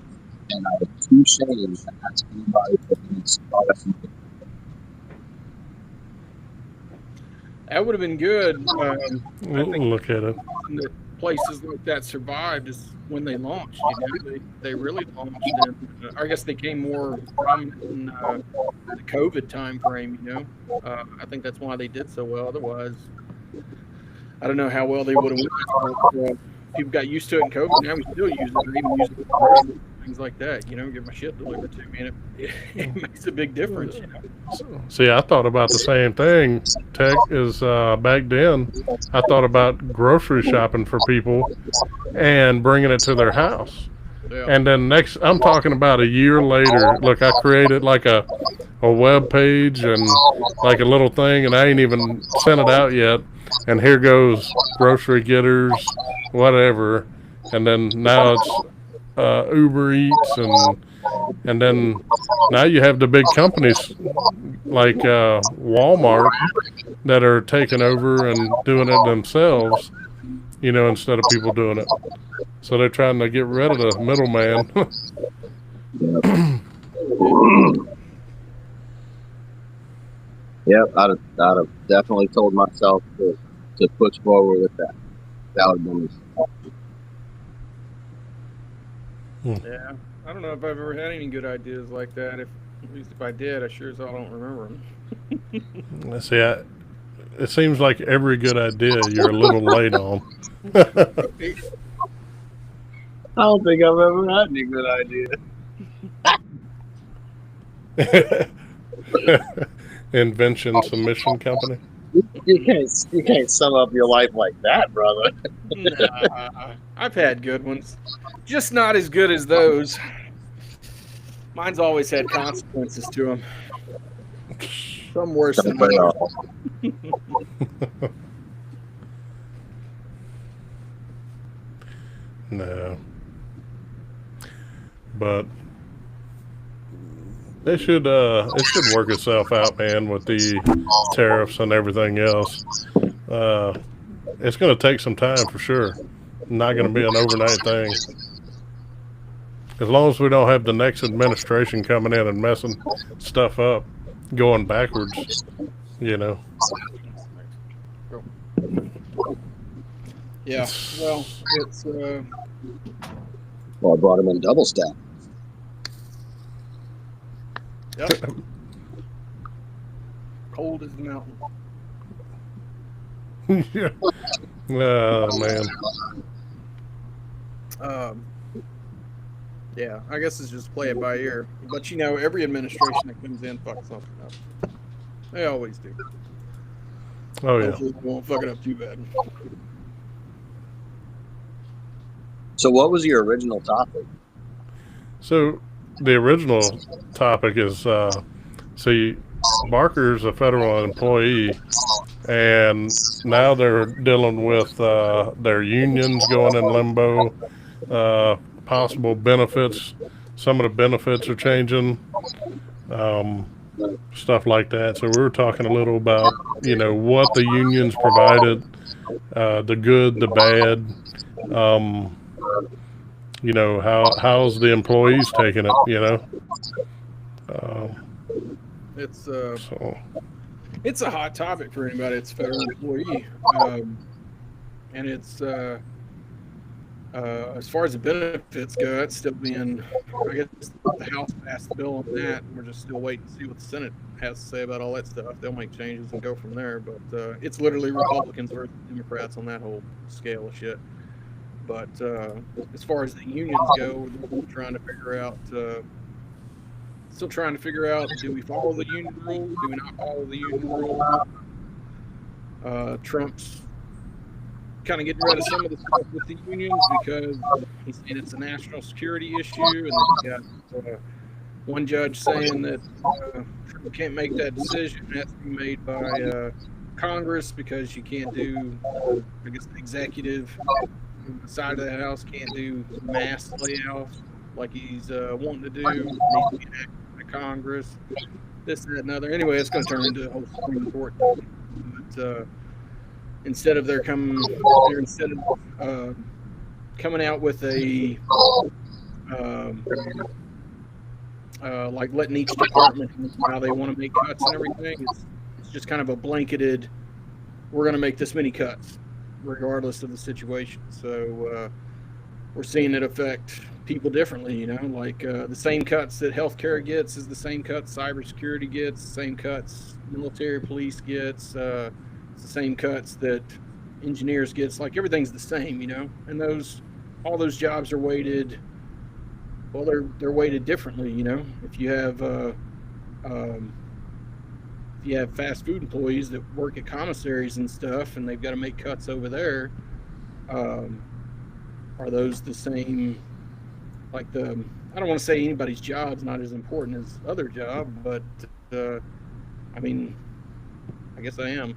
And I was too ashamed to ask anybody for any products. That would have been good. I think Look at it. the places like that survived is when they launched. They really launched. I guess they came more prominent in the COVID time frame. I think that's why they did so well. Otherwise, I don't know how well they would have went. People got used to it in COVID. Now we still use it. They even use it for things like that. Get my shit delivered to me, and it makes a big difference. See, I thought about the same thing. Tech is back then. I thought about grocery shopping for people and bringing it to their house. Yeah. And then I'm talking about a year later. Look, I created like a web page and like a little thing, and I ain't even sent it out yet. And here goes grocery getters, whatever. And then now it's Uber Eats, and then now you have the big companies like Walmart that are taking over and doing it themselves, instead of people doing it. So they're trying to get rid of the middleman. Yep, I'd have definitely told myself to push forward with that. That would have been. Yeah, I don't know if I've ever had any good ideas like that. At least if I did, I sure as hell don't remember them. See, it seems like every good idea you're a little late on. I don't think I've ever had any good idea. Invention Submission Company. You can't sum up your life like that, brother. Nah, I've had good ones, just not as good as those. Mine's always had consequences to them. Some worse than others. No. But it should work itself out, man, with the tariffs and everything else. It's going to take some time for sure. Not going to be an overnight thing. As long as we don't have the next administration coming in and messing stuff up, going backwards, you know. Yeah, well, it's Well, I brought him in double stack. yep. Cold as the mountain. Yeah. Oh man. Yeah, I guess it's just play it by ear. But you know, every administration that comes in fucks something up. They always do. Oh yeah. Hopefully they won't fuck it up too bad. So, what was your original topic? So the original topic is see, Barker's a federal employee, and now they're dealing with their unions going in limbo, possible benefits. Some of the benefits are changing, stuff like that. So we were talking a little about, you know, what the unions provided, the good, the bad. You know, how's the employees taking it, you know? It's a hot topic for anybody that's a federal employee. And it's as far as the benefits go, that's still being, I guess the House passed the bill on that. We're just still waiting to see what the Senate has to say about all that stuff. They'll make changes and go from there. But it's literally Republicans versus Democrats on that whole scale of shit. But as far as the unions go, they're still trying to figure out, do we follow the union rule? Do we not follow the union rule? Trump's kind of getting rid of some of the stuff with the unions because he's saying it's a national security issue, and then you got one judge saying that Trump can't make that decision. It has to be made by Congress because you can't do, I guess, the executive side of the house can't do mass layoffs like he's wanting to do. It needs to be enacted by Congress. This, that, and other. Anyway, it's going to turn into a whole Supreme Court. But instead of coming out with a like letting each department how they want to make cuts and everything, it's just kind of a blanketed, we're going to make this many cuts regardless of the situation. So we're seeing it affect people differently, you know, like the same cuts that healthcare gets is the same cuts cybersecurity gets, the same cuts military police gets, it's the same cuts that engineers gets. Like everything's the same, you know, and all those jobs are weighted, well, they're weighted differently, you know. If you have fast food employees that work at commissaries and stuff, and they've got to make cuts over there, are those the same? Like I don't want to say anybody's job's not as important as other job, but I mean, I guess I am.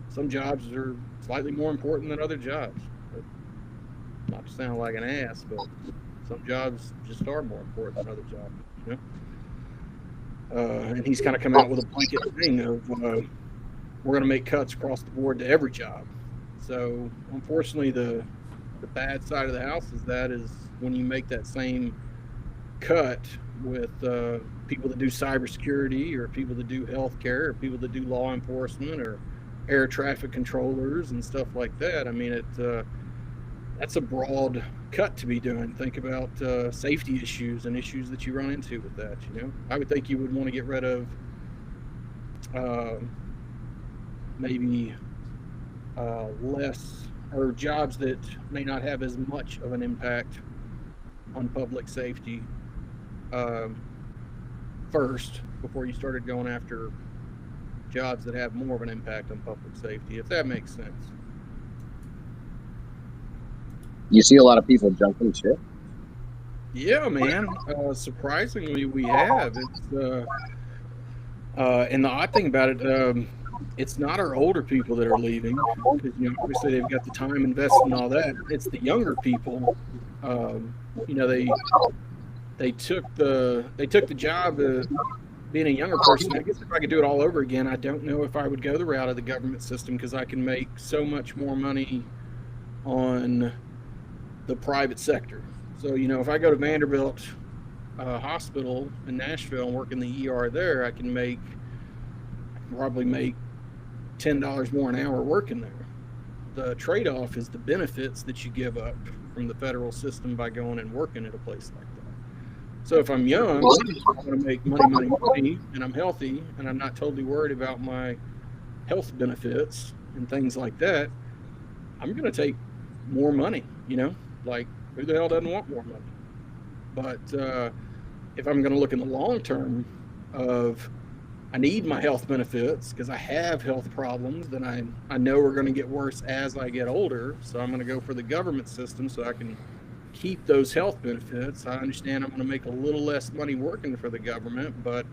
Some jobs are slightly more important than other jobs. But not to sound like an ass, but some jobs just are more important than other jobs, you know? And he's kind of come out with a blanket thing of we're going to make cuts across the board to every job. So unfortunately, the bad side of the house is when you make that same cut with people that do cybersecurity or people that do healthcare or people that do law enforcement or air traffic controllers and stuff like that. I mean, that's a broad cut to be doing. Think about safety issues and issues that you run into with that, you know. I would think you would want to get rid of maybe less, or jobs that may not have as much of an impact on public safety. first before you started going after jobs that have more of an impact on public safety, if that makes sense. You see a lot of people jumping ship. Yeah, man. Surprisingly, we have. And the odd thing about it, it's not our older people that are leaving, because obviously they've got the time invested and all that. It's the younger people. They took the job of being a younger person. I guess if I could do it all over again, I don't know if I would go the route of the government system, because I can make so much more money on the private sector. So, if I go to Vanderbilt Hospital in Nashville and work in the ER there, I can probably make $10 more an hour working there. The trade-off is the benefits that you give up from the federal system by going and working at a place like that. So if I'm young, I want to make money, and I'm healthy, and I'm not totally worried about my health benefits and things like that, I'm going to take more money, like, who the hell doesn't want more money? But if I'm going to look in the long term of, I need my health benefits because I have health problems that I know are going to get worse as I get older. So I'm going to go for the government system so I can keep those health benefits. I understand I'm going to make a little less money working for the government, but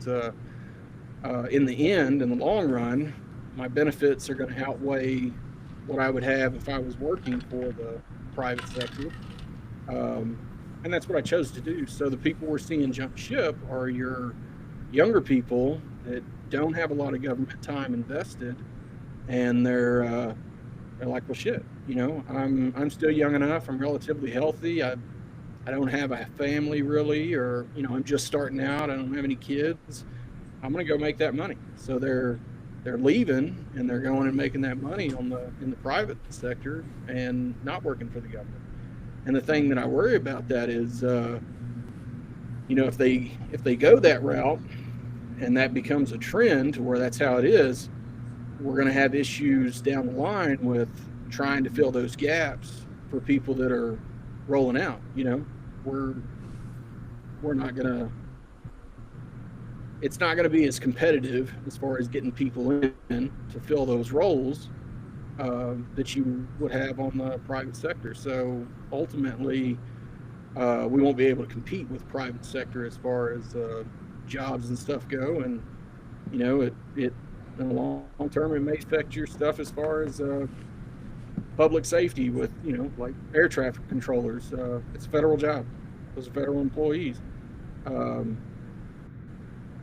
in the end, in the long run, my benefits are going to outweigh what I would have if I was working for the private sector. And that's what I chose to do. So the people we're seeing jump ship are your younger people that don't have a lot of government time invested, and they're like, well, shit, I'm still young enough. I'm relatively healthy. I don't have a family really, or I'm just starting out. I don't have any kids. I'm gonna go make that money. So they're leaving and they're going and making that money in the private sector and not working for the government. And the thing that I worry about that is, if they go that route and that becomes a trend to where that's how it is, we're going to have issues down the line with trying to fill those gaps for people that are rolling out. We're not going to. It's not going to be as competitive as far as getting people in to fill those roles that you would have on the private sector. So ultimately, we won't be able to compete with private sector as far as jobs and stuff go. And it in the long term, it may affect your stuff as far as public safety with like air traffic controllers. It's a federal job; those are federal employees.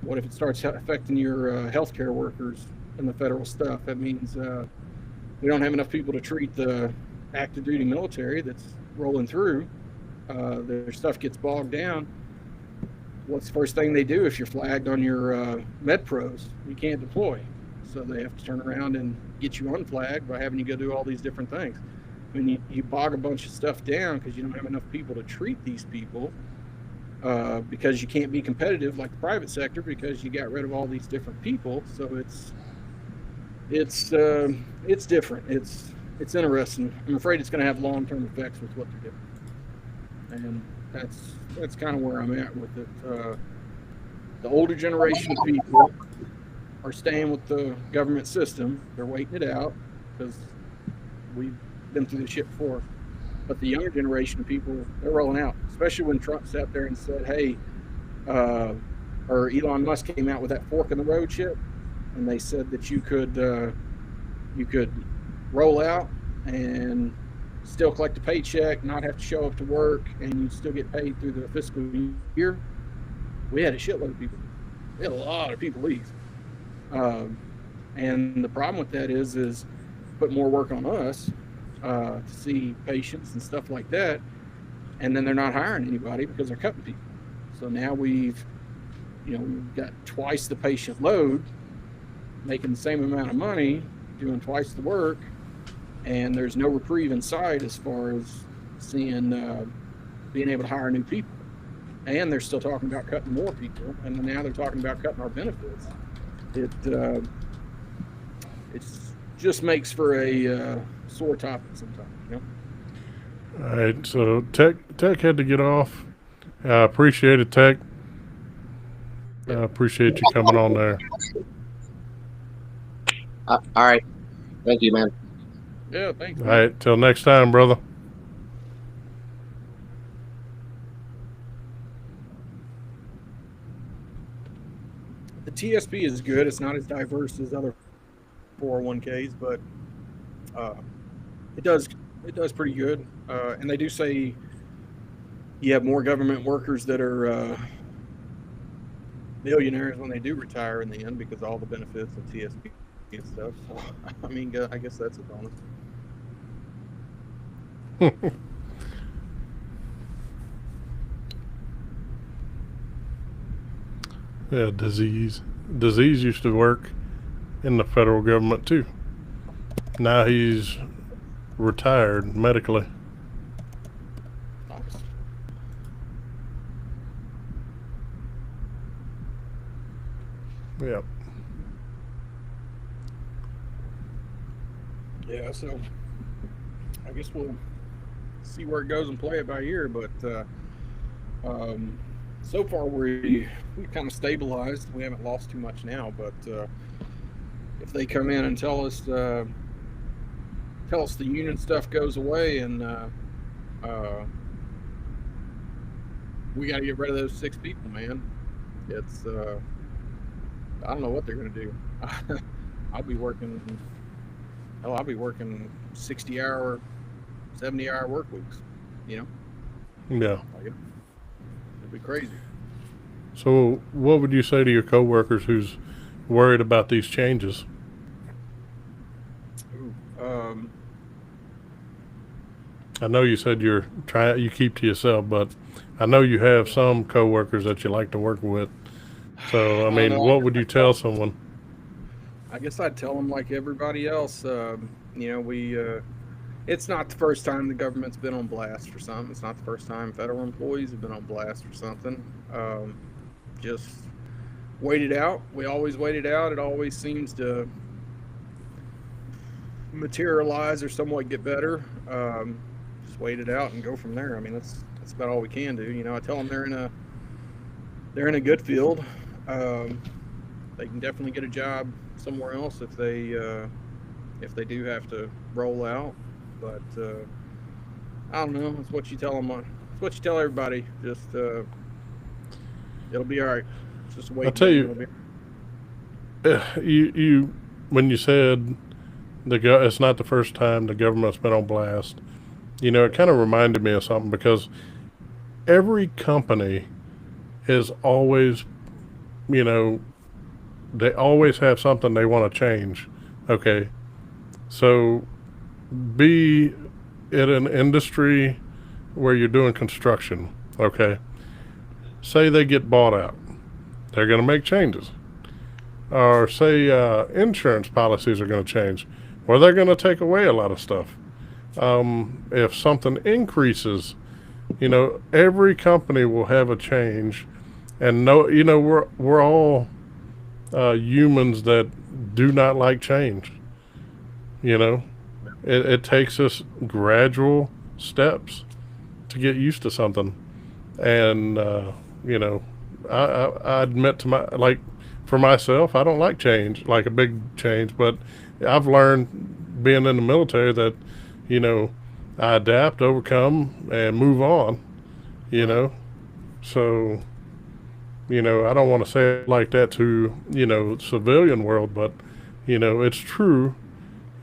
What if it starts affecting your healthcare workers and the federal stuff? That means we don't have enough people to treat the active duty military that's rolling through. Their stuff gets bogged down. What's the first thing they do if you're flagged on your MedPros? You can't deploy. So they have to turn around and get you unflagged by having you go do all these different things. I mean, you bog a bunch of stuff down because you don't have enough people to treat these people, because you can't be competitive like the private sector because you got rid of all these different people. So it's different. It's interesting. I'm afraid it's going to have long-term effects with what they're doing, and that's kind of where I'm at with it. The older generation of people are staying with the government system. They're waiting it out because we've been through this shit before. But the younger generation of people, they're rolling out, especially when Trump sat there and said, hey, or Elon Musk came out with that fork in the road shit, and they said that you could roll out and still collect a paycheck, not have to show up to work, and you'd still get paid through the fiscal year. We had a shitload of people. We had a lot of people leave. And the problem with that is put more work on us to see patients and stuff like that, and then they're not hiring anybody because they're cutting people. So now we've got twice the patient load, making the same amount of money, doing twice the work, and there's no reprieve in sight as far as seeing being able to hire new people. And they're still talking about cutting more people, and now they're talking about cutting our benefits. It just makes for a sore topic sometimes. All right, so Tech had to get off. I appreciate it, Tech. I appreciate you coming on there. All right. Thank you, man. Yeah, thanks. All Man. right, till next time, brother. The TSP is good. It's not as diverse as other 401ks, but it does pretty good. And they do say you have more government workers that are millionaires when they do retire in the end because of all the benefits of TSP and stuff. So, I mean, I guess that's a bonus. Yeah, disease used to work in the federal government too. Now he's retired medically. Nice. Yep. Yeah, so I guess we'll see where it goes and play it by ear. But so far we've kind of stabilized. We haven't lost too much now. But if they come in and tell us the union stuff goes away and we got to get rid of those 6 people, man, it's I don't know what they're gonna do. I'll be working 60-hour, 70-hour work weeks, you know? Yeah. Like it'd be crazy. So, what would you say to your coworkers who's worried about these changes? I know you said you keep to yourself, but I know you have some coworkers that you like to work with. So, I mean, what would you tell someone? I guess I'd tell them like everybody else. It's not the first time the government's been on blast for something. It's not the first time federal employees have been on blast for something. Just wait it out. We always wait it out. It always seems to materialize or somewhat get better. Just wait it out and go from there. I mean, that's about all we can do. You know, I tell them they're in a good field. They can definitely get a job somewhere else if they do have to roll out. But I don't know. It's what you tell them. It's what you tell everybody. Just it'll be all right. Just wait. I'll tell you. You when you said it's not the first time the government's been on blast. You know, it kind of reminded me of something because every company is always, you know, they always have something they want to change. Okay. So be it an industry where you're doing construction. Okay. Say they get bought out. They're going to make changes. Or say insurance policies are going to change. Well, they're going to take away a lot of stuff. If something increases, you know, every company will have a change. And we're all humans that do not like change. You know, it takes us gradual steps to get used to something. And, you know, I admit for myself, I don't like change, like a big change, but I've learned being in the military that, you know, I adapt, overcome, and move on, you know. So, you know, I don't want to say it like that to, you know, civilian world, but, you know, it's true.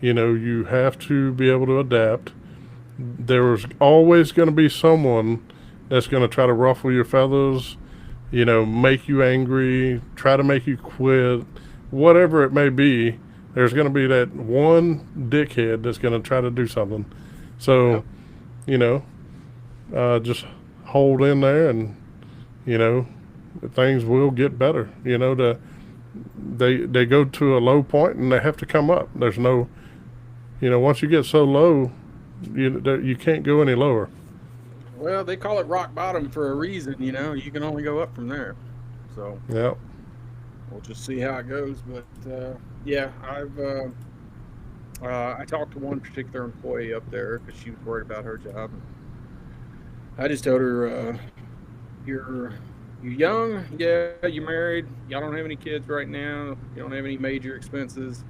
You know, you have to be able to adapt. There's always going to be someone that's going to try to ruffle your feathers, you know, make you angry, try to make you quit, whatever it may be. There's going to be that one dickhead that's going to try to do something. So, you know, just hold in there and, you know, things will get better. You know, they go to a low point and they have to come up. There's no, you know, once you get so low, you can't go any lower. Well, they call it rock bottom for a reason, you know. You can only go up from there. So, yeah. We'll just see how it goes. But, yeah, I talked to one particular employee up there because she was worried about her job. I just told her, you're young, yeah, you're married, y'all don't have any kids right now, you don't have any major expenses.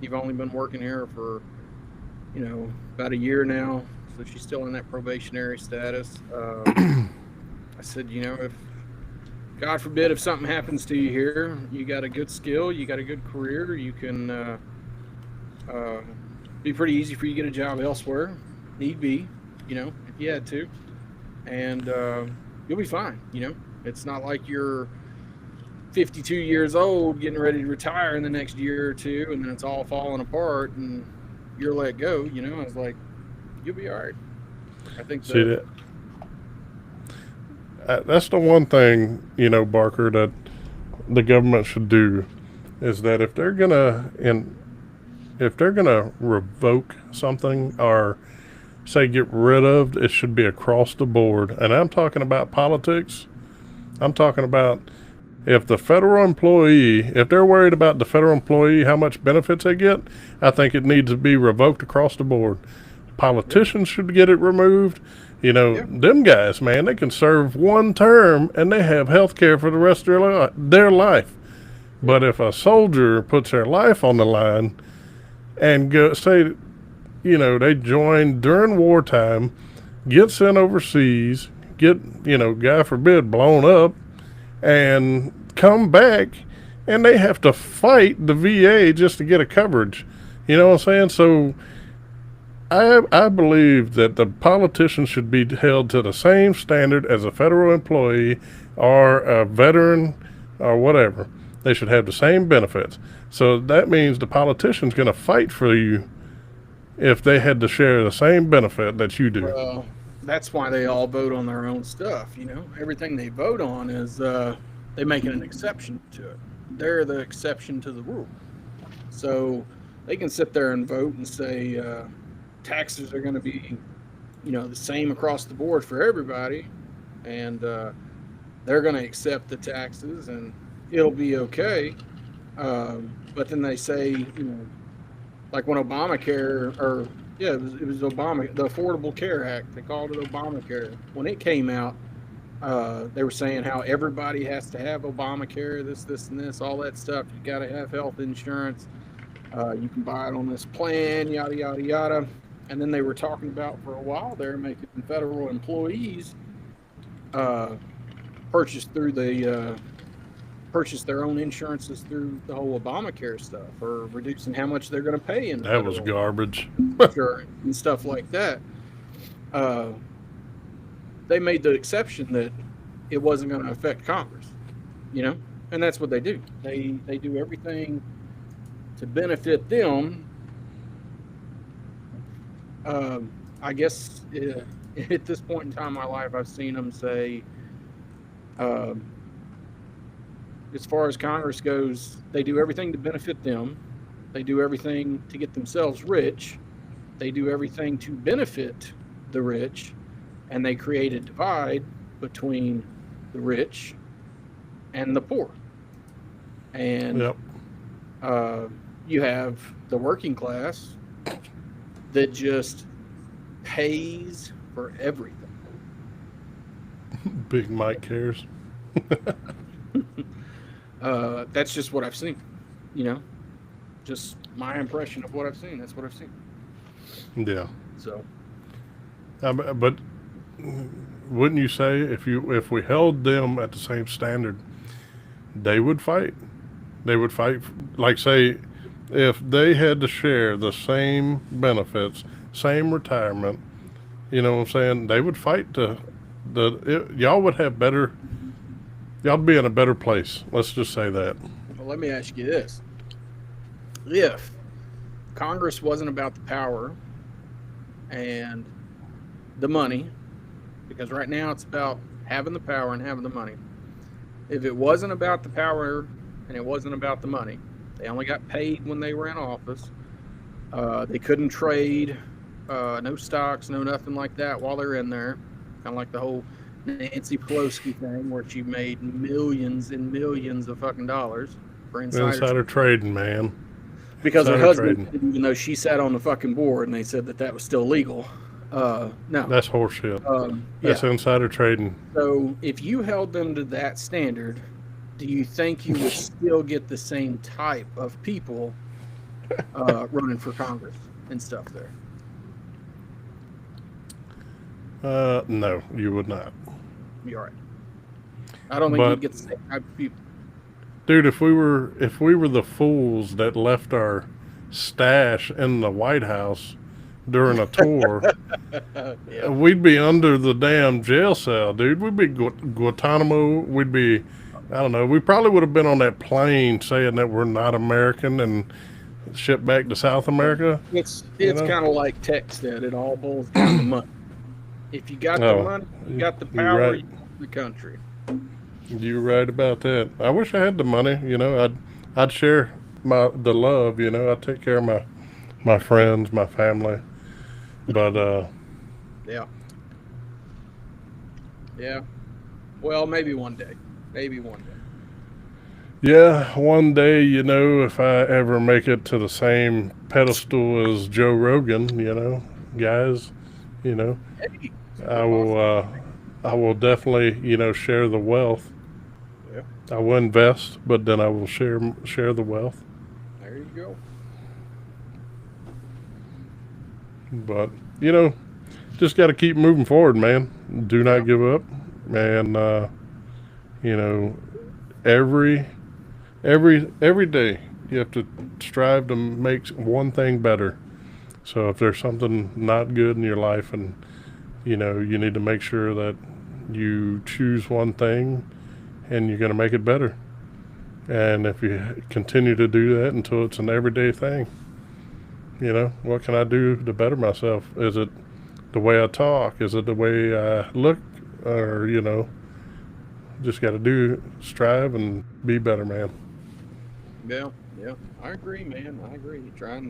You've only been working here for, about a year now, so she's still in that probationary status. I said, if God forbid if something happens to you here, you got a good skill, you got a good career, you can be pretty easy for you to get a job elsewhere, need be, if you had to, and you'll be fine. It's not like you're 52 years old getting ready to retire in the next year or two, and then it's all falling apart and you're let go. I was like, you'll be all right. I think See that. That's the one thing, Barker, that the government should do, is that if they're gonna revoke something or say get rid of, it should be across the board. And I'm talking about politics. I'm talking about if the federal employee, if they're worried about the federal employee, how much benefits they get, I think it needs to be revoked across the board. Politicians should get it removed. Them guys, man, they can serve one term and they have health care for the rest of their life. But if a soldier puts their life on the line and they join during wartime, get sent overseas, get, God forbid, blown up, and come back, and they have to fight the VA just to get a coverage. You know what I'm saying? So I believe that the politicians should be held to the same standard as a federal employee or a veteran or whatever. They should have the same benefits. So that means the politician's going to fight for you if they had to share the same benefit that you do. Well, that's why they all vote on their own stuff. Everything they vote on is they make an exception to it. They're the exception to the rule. So they can sit there and vote and say taxes are going to be, the same across the board for everybody, and they're going to accept the taxes and it'll be okay. But then they say, like when Obamacare, it was Obama, the Affordable Care Act, they called it Obamacare. When it came out, they were saying how everybody has to have Obamacare, this, and this, all that stuff. You got to have health insurance. You can buy it on this plan, yada, yada, yada. And then they were talking about for a while there making federal employees purchase their own insurances through the whole Obamacare stuff, or reducing how much they're going to pay in that was garbage insurance and stuff like that. They made the exception that it wasn't going to affect Congress, and that's what they do. They do everything to benefit them. I guess at this point in time in my life, I've seen them say, as far as Congress goes, they do everything to benefit them. They do everything to get themselves rich. They do everything to benefit the rich. And they create a divide between the rich and the poor. And yep. You have the working class that just pays for everything. Big Mike cares. That's just what I've seen, just my impression of what I've seen. That's what I've seen. Yeah. So, but wouldn't you say if we held them at the same standard, they would fight? They would fight, like say, if they had to share the same benefits, same retirement, you know what I'm saying? They would fight y'all would have better. Y'all be in a better place. Let's just say that. Well, let me ask you this. If Congress wasn't about the power and the money, because right now it's about having the power and having the money. If it wasn't about the power and it wasn't about the money, they only got paid when they were in office. They couldn't trade, no stocks, no nothing like that while they're in there. Kind of like the whole Nancy Pelosi thing where she made millions and millions of fucking dollars for insider trading, man. Because insider her husband, trading. even though she sat on the fucking board and they said that was still legal, No. That's horseshit. That's Yeah. insider trading. So if you held them to that standard, do you think you would still get the same type of people running for Congress and stuff there? No, you would not. You're right. I don't think But you'd get the same type of people. dude, if we were the fools that left our stash in the White House during a tour, Yeah. we'd be under the damn jail cell, dude. We'd be Guantanamo. We'd be, I don't know. We probably would have been on that plane saying that we're not American and shipped back to South America. It's You know? kind of like Tech said. It all boils down to money. If you got Oh, the money, you got the you're power, right. you got the country. You're right about that. I wish I had the money. You know, I'd share the love. You know, I'd take care of my friends, my family. But Yeah. Yeah. Well, maybe one day. Maybe one day. yeah, one day, you know, if I ever make it to the same pedestal as Joe Rogan, you know, guys, you know, Hey, I will definitely, you know, share the wealth. Yeah. I will invest, but then I will share the wealth. There you go. But you know, just got to keep moving forward, man. Do not give up, and you know, every day you have to strive to make one thing better. So if there's something not good in your life, and you know, you need to make sure that you choose one thing, and you're going to make it better. And if you continue to do that until it's an everyday thing, you know, what can I do to better myself? Is it the way I talk? Is it the way I look? Or, you know, just got to strive and be better, man. Yeah. Yeah. I agree, man. I agree. Try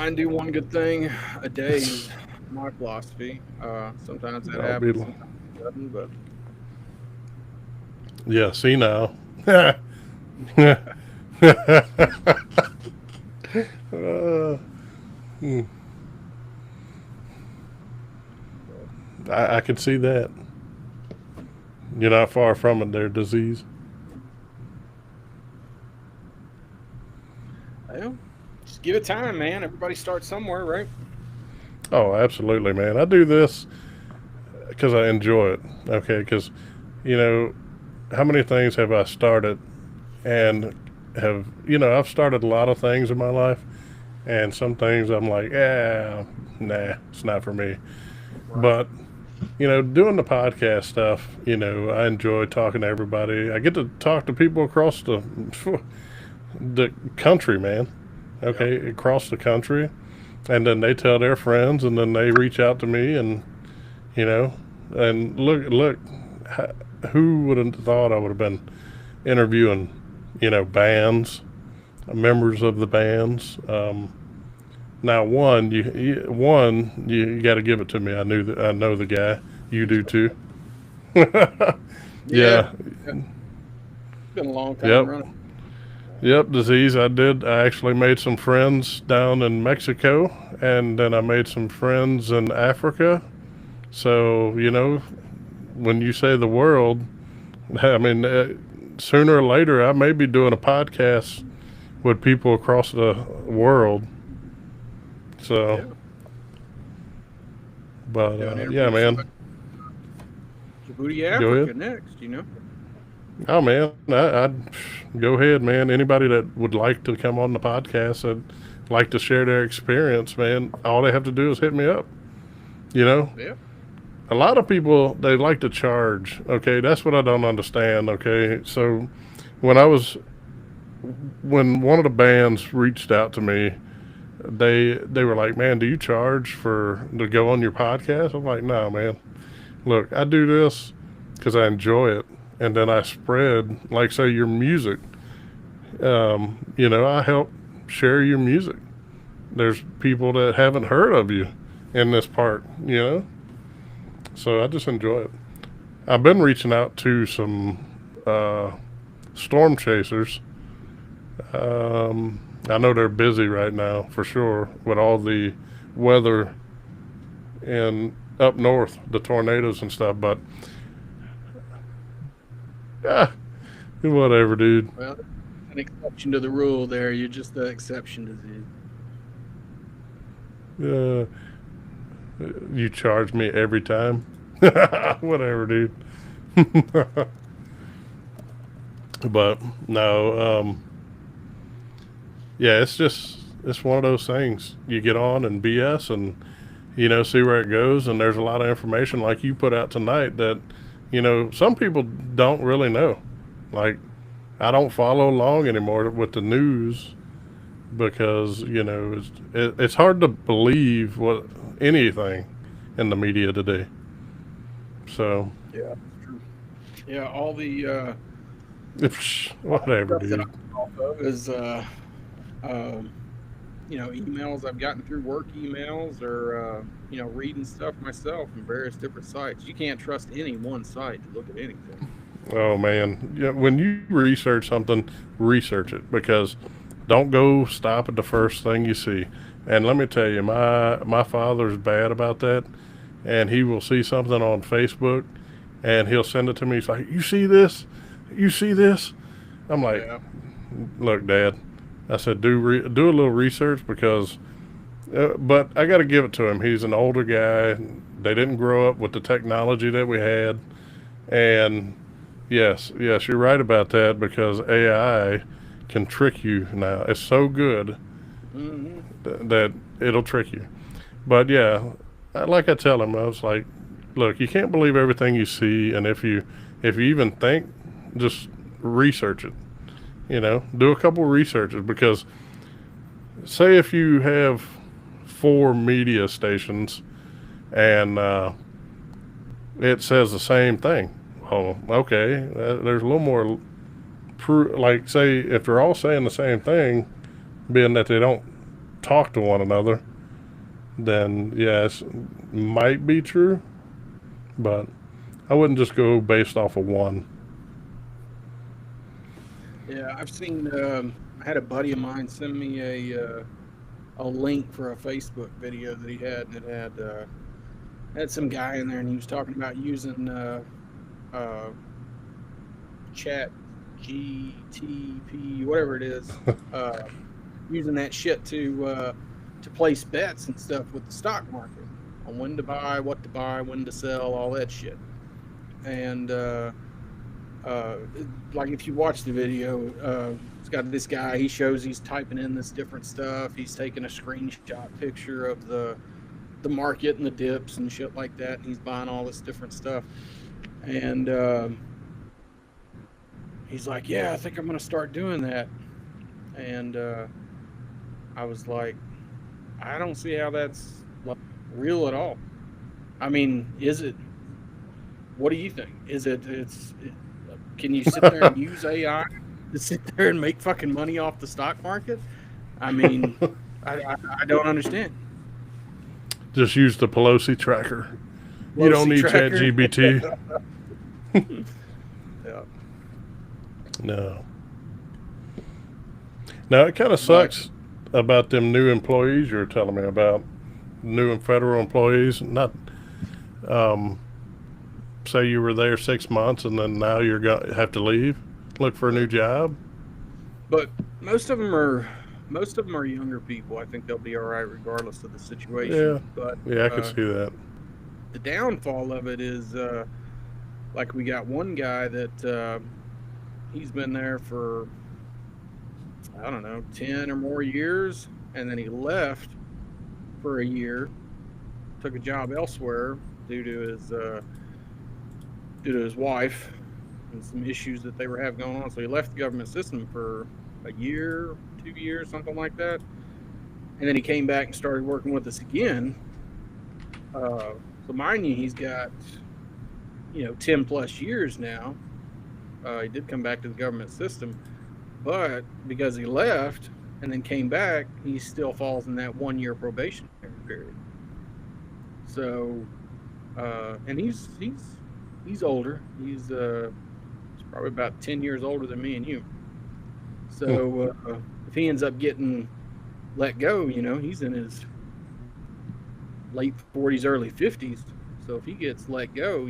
and do one good thing a day is my philosophy. Sometimes that I'll be happens, sometimes it doesn't, but Yeah, see now. Hmm. I can see that. You're not far from it there, disease. well, just give it time, man. Everybody starts somewhere, right? Oh, absolutely, man. I do this because I enjoy it. Okay, because, you know, how many things have I started and have, you know, I've started a lot of things in my life, and some things I'm like, nah, it's not for me. Right. But, you know, doing the podcast stuff, you know, I enjoy talking to everybody. I get to talk to people across the country, man. Okay, across the country. And then they tell their friends, and then they reach out to me, and, you know, and look, who would have thought I would have been interviewing, you know, bands, members of the bands. Now, you got to give it to me. I know the guy. You do too. Yeah. It's been a long time Yep. running. Yep, disease. I did. I actually made some friends down in Mexico, and then I made some friends in Africa. So, you know, when you say the world, I mean, sooner or later, I may be doing a podcast with people across the world. So, Yeah. but Yeah, an interview yeah, with man. somebody. Djibouti, Go Africa ahead. next, you know? Oh man, I'd go ahead, man. Anybody that would like to come on the podcast, I'd like to share their experience, man. All they have to do is hit me up. You know, Yeah. a lot of people, they like to charge. Okay, that's what I don't understand. Okay, so when one of the bands reached out to me, they were like, "Man, do you charge to go on your podcast?" I'm like, "No, man. Look, I do this because I enjoy it, and then I spread, like, say, your music. You know, I help share your music. There's people that haven't heard of you in this part, you know. So I just enjoy it. I've been reaching out to some storm chasers. I know they're busy right now for sure with all the weather in up north, the tornadoes and stuff. But whatever, dude. Well, an exception to the rule there. You're just the exception to the. You charge me every time. Whatever, dude. But no, yeah, it's one of those things. You get on and BS and see where it goes. And there's a lot of information like you put out tonight that some people don't really know. Like, I don't follow along anymore with the news because it's hard to believe anything in the media today. So Yeah, true. Yeah, all the whatever, stuff that dude. I'm off of is emails I've gotten through work emails or reading stuff myself from various different sites. You can't trust any one site to look at anything. Oh man, yeah, when you research something, research it, because don't go stop at the first thing you see. And let me tell you, my father's bad about that, and he will see something on Facebook, and he'll send it to me. He's like, "You see this? You see this?" I'm like, Yeah. "Look, Dad," I said, "Do a little research because." But I got to give it to him. He's an older guy. They didn't grow up with the technology that we had, and yes, you're right about that because AI can trick you now. It's so good that it'll trick you. But yeah, like I tell him, I was like, look, you can't believe everything you see, and if you even think, just research it. Do a couple researches because say if you have 4 media stations and it says the same thing. Oh, okay. There's a little more like, say, if they're all saying the same thing, being that they don't talk to one another, then yes, might be true, but I wouldn't just go based off of one. Yeah, I've seen. I had a buddy of mine send me a link for a Facebook video that he had, and it had some guy in there, and he was talking about using Chat GTP, whatever it is, using that shit to place bets and stuff with the stock market on when to buy, what to buy, when to sell, all that shit. And like if you watch the video, it's got this guy. He shows he's typing in this different stuff. He's taking a screenshot picture of the market and the dips and shit like that. And he's buying all this different stuff. And he's like, "Yeah, I think I'm gonna start doing that." And I was like, "I don't see how that's like real at all. I mean, is it? What do you think? Is it? Can you sit there and use AI to sit there and make fucking money off the stock market? I mean, I don't understand." Just use the Pelosi tracker. You don't need tracker. ChatGPT. Yeah. No. Now it kind of sucks about them new employees you were telling me about. New and federal employees. Not, say you were there 6 months and then now you're going to have to leave, look for a new job. But most of them are younger people. I think they'll be all right regardless of the situation. Yeah. But Yeah, I could see that. the downfall of it is like we got one guy that he's been there for, I don't know, 10 or more years, and then he left for a year, took a job elsewhere due to his wife and some issues that they were having going on. So he left the government system for a year, 2 years, something like that. And then he came back and started working with us again. So mind you, he's got 10 plus years now. He did come back to the government system, but because he left and then came back, he still falls in that 1 year probationary period. So, and he's older. He's probably about 10 years older than me and you. So if he ends up getting let go, he's in his late 40s, early 50s. So if he gets let go,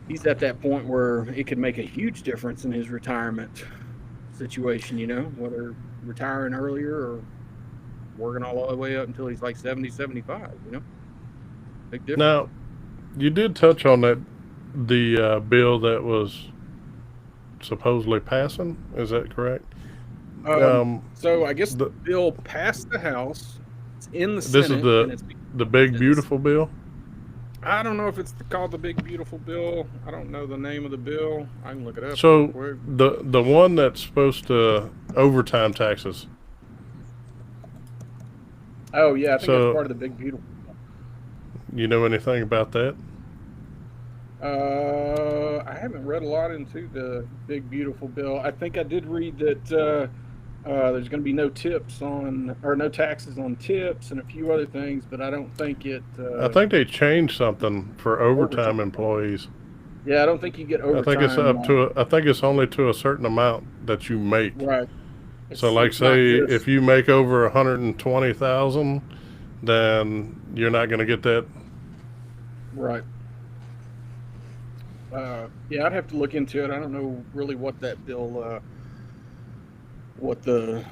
he's at that point where it could make a huge difference in his retirement situation, whether retiring earlier or working all the way up until he's like 70, 75, Big difference. Now, you did touch on the bill that was supposedly passing. Is that correct? So I guess the bill passed the House. It's in the Senate. This is the big beautiful bill. I don't know if it's called the Big Beautiful Bill. I don't know the name of the bill. I can look it up. So real quick. the one that's supposed to overtime taxes. Oh yeah, I think that's part of the Big Beautiful Bill. You know anything about that? I haven't read a lot into the Big Beautiful Bill. I think I did read that there's going to be no taxes on tips and a few other things, but I don't think it. I think they changed something for overtime employees. Yeah, I don't think you get overtime. I think it's I think it's only to a certain amount that you make. Right. So, like, say if you make over 120,000, then you're not going to get that. Right. Yeah, I'd have to look into it. I don't know really what that bill, what the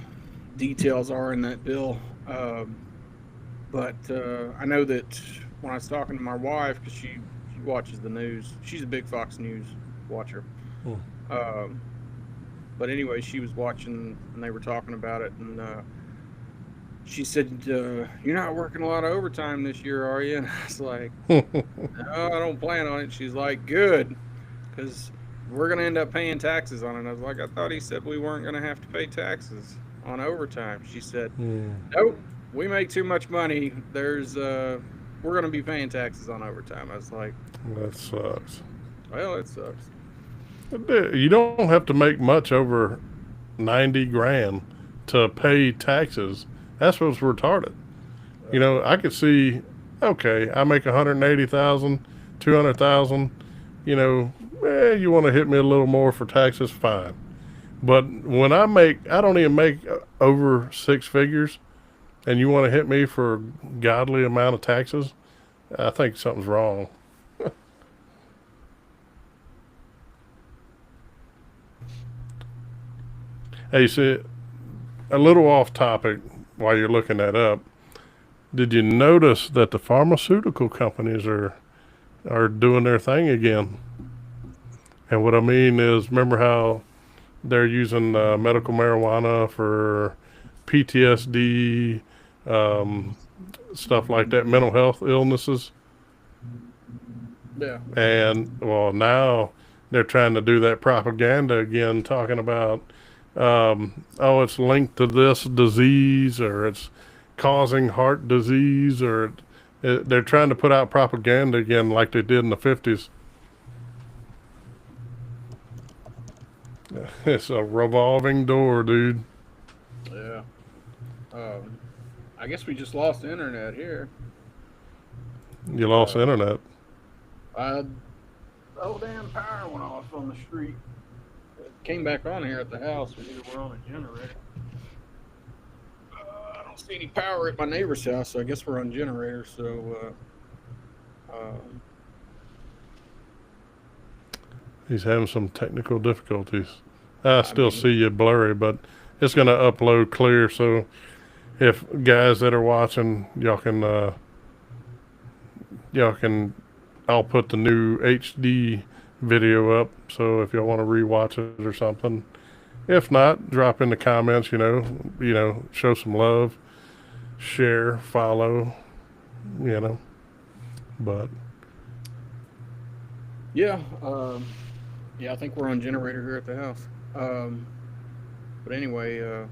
details are in that bill. But I know that when I was talking to my wife, because she watches the news, she's a big Fox News watcher. But anyway, she was watching and they were talking about it, and she said, "You're not working a lot of overtime this year, are you?" And I was like, "No, I don't plan on it." She's like, "Good, because we're going to end up paying taxes on it." And I was like, "I thought he said we weren't going to have to pay taxes on overtime." She said, "Nope, we make too much money. We're going to be paying taxes on overtime." I was like, That sucks. Well, it sucks. You don't have to make much over 90 grand to pay taxes. That's what's retarded. I could see, okay, I make 180,000, 200,000, you want to hit me a little more for taxes, fine. But when I don't even make over six figures, and you want to hit me for a godly amount of taxes, I think something's wrong. Hey, see, a little off topic while you're looking that up. Did you notice that the pharmaceutical companies are doing their thing again? And what I mean is, remember how they're using medical marijuana for PTSD, stuff like that, mental health illnesses? Yeah. And, well, now they're trying to do that propaganda again, talking about, it's linked to this disease, or it's causing heart disease, or they're trying to put out propaganda again like they did in the 50s. It's a revolving door, dude. Yeah. I guess we just lost the internet here. You lost internet. The whole damn power went off on the street. It came back on here at the house. We're on a generator. I don't see any power at my neighbor's house, so I guess we're on generator. So he's having some technical difficulties. I still see you blurry, but it's going to upload clear. So if guys that are watching, y'all can, I'll put the new HD video up. So if y'all want to rewatch it or something, if not, drop in the comments, show some love, share, follow, but. Yeah. I think we're on generator here at the house. But anyway,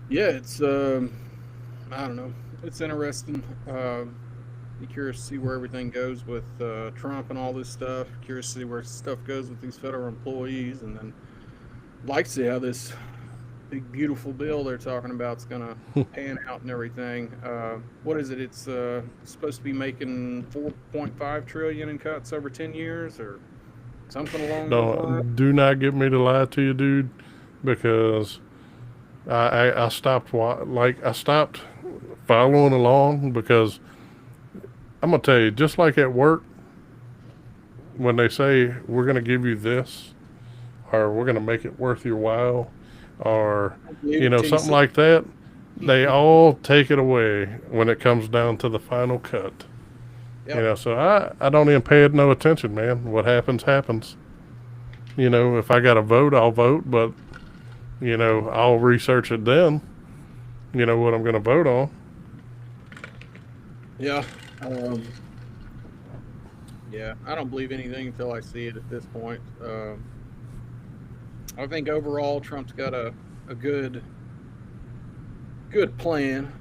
it's, I don't know. It's interesting. Be curious to see where everything goes with Trump and all this stuff. Curious to see where stuff goes with these federal employees, and then like to see how this big beautiful bill they're talking about is going to pan out and everything. What is it? It's supposed to be making $4.5 trillion in cuts over 10 years, or something along those lines. Do not get me to lie to you, dude, because I stopped following along, because I'm gonna tell you, just like at work, when they say we're gonna give you this, or we're gonna make it worth your while, or something like that, they all take it away when it comes down to the final cut. Yep. So I don't even pay it no attention, man. What happens, happens. If I got to vote, I'll vote, but, I'll research it then, what I'm going to vote on. Yeah. Yeah, I don't believe anything until I see it at this point. I think overall Trump's got a good plan.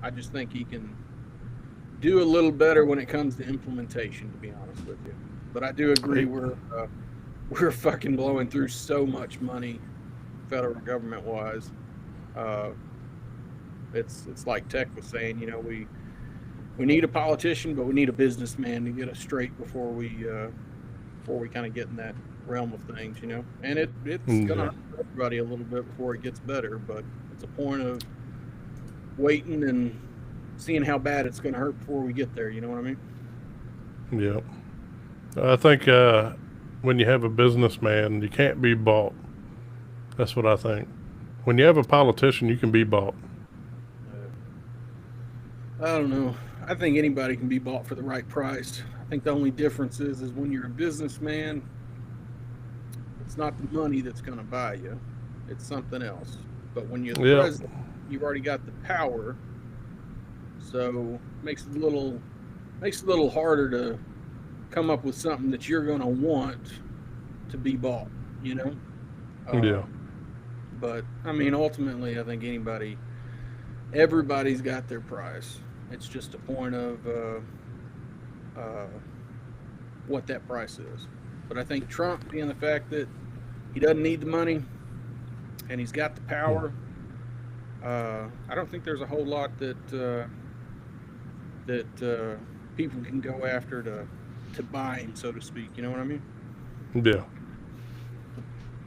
I just think he can do a little better when it comes to implementation, to be honest with you. But I do agree we're fucking blowing through so much money, federal government wise. It's like Tech was saying, we need a politician, but we need a businessman to get us straight before we kind of get in that realm of things, And it's gonna hurt everybody a little bit before it gets better, but it's a point of waiting and seeing how bad it's gonna hurt before we get there. You know what I mean? Yeah. I think when you have a businessman, you can't be bought. That's what I think. When you have a politician, you can be bought. I don't know. I think anybody can be bought for the right price. I think the only difference is when you're a businessman, it's not the money that's going to buy you. It's something else. But when you're the president, you've already got the power. So it makes it a little harder to come up with something that you're going to want to be bought, Yeah. But I mean, ultimately, I think everybody's got their price. It's just a point of what that price is. But I think Trump, being the fact that he doesn't need the money and he's got the power, I don't think there's a whole lot that people can go after to buy him, so to speak. You know what I mean? Yeah.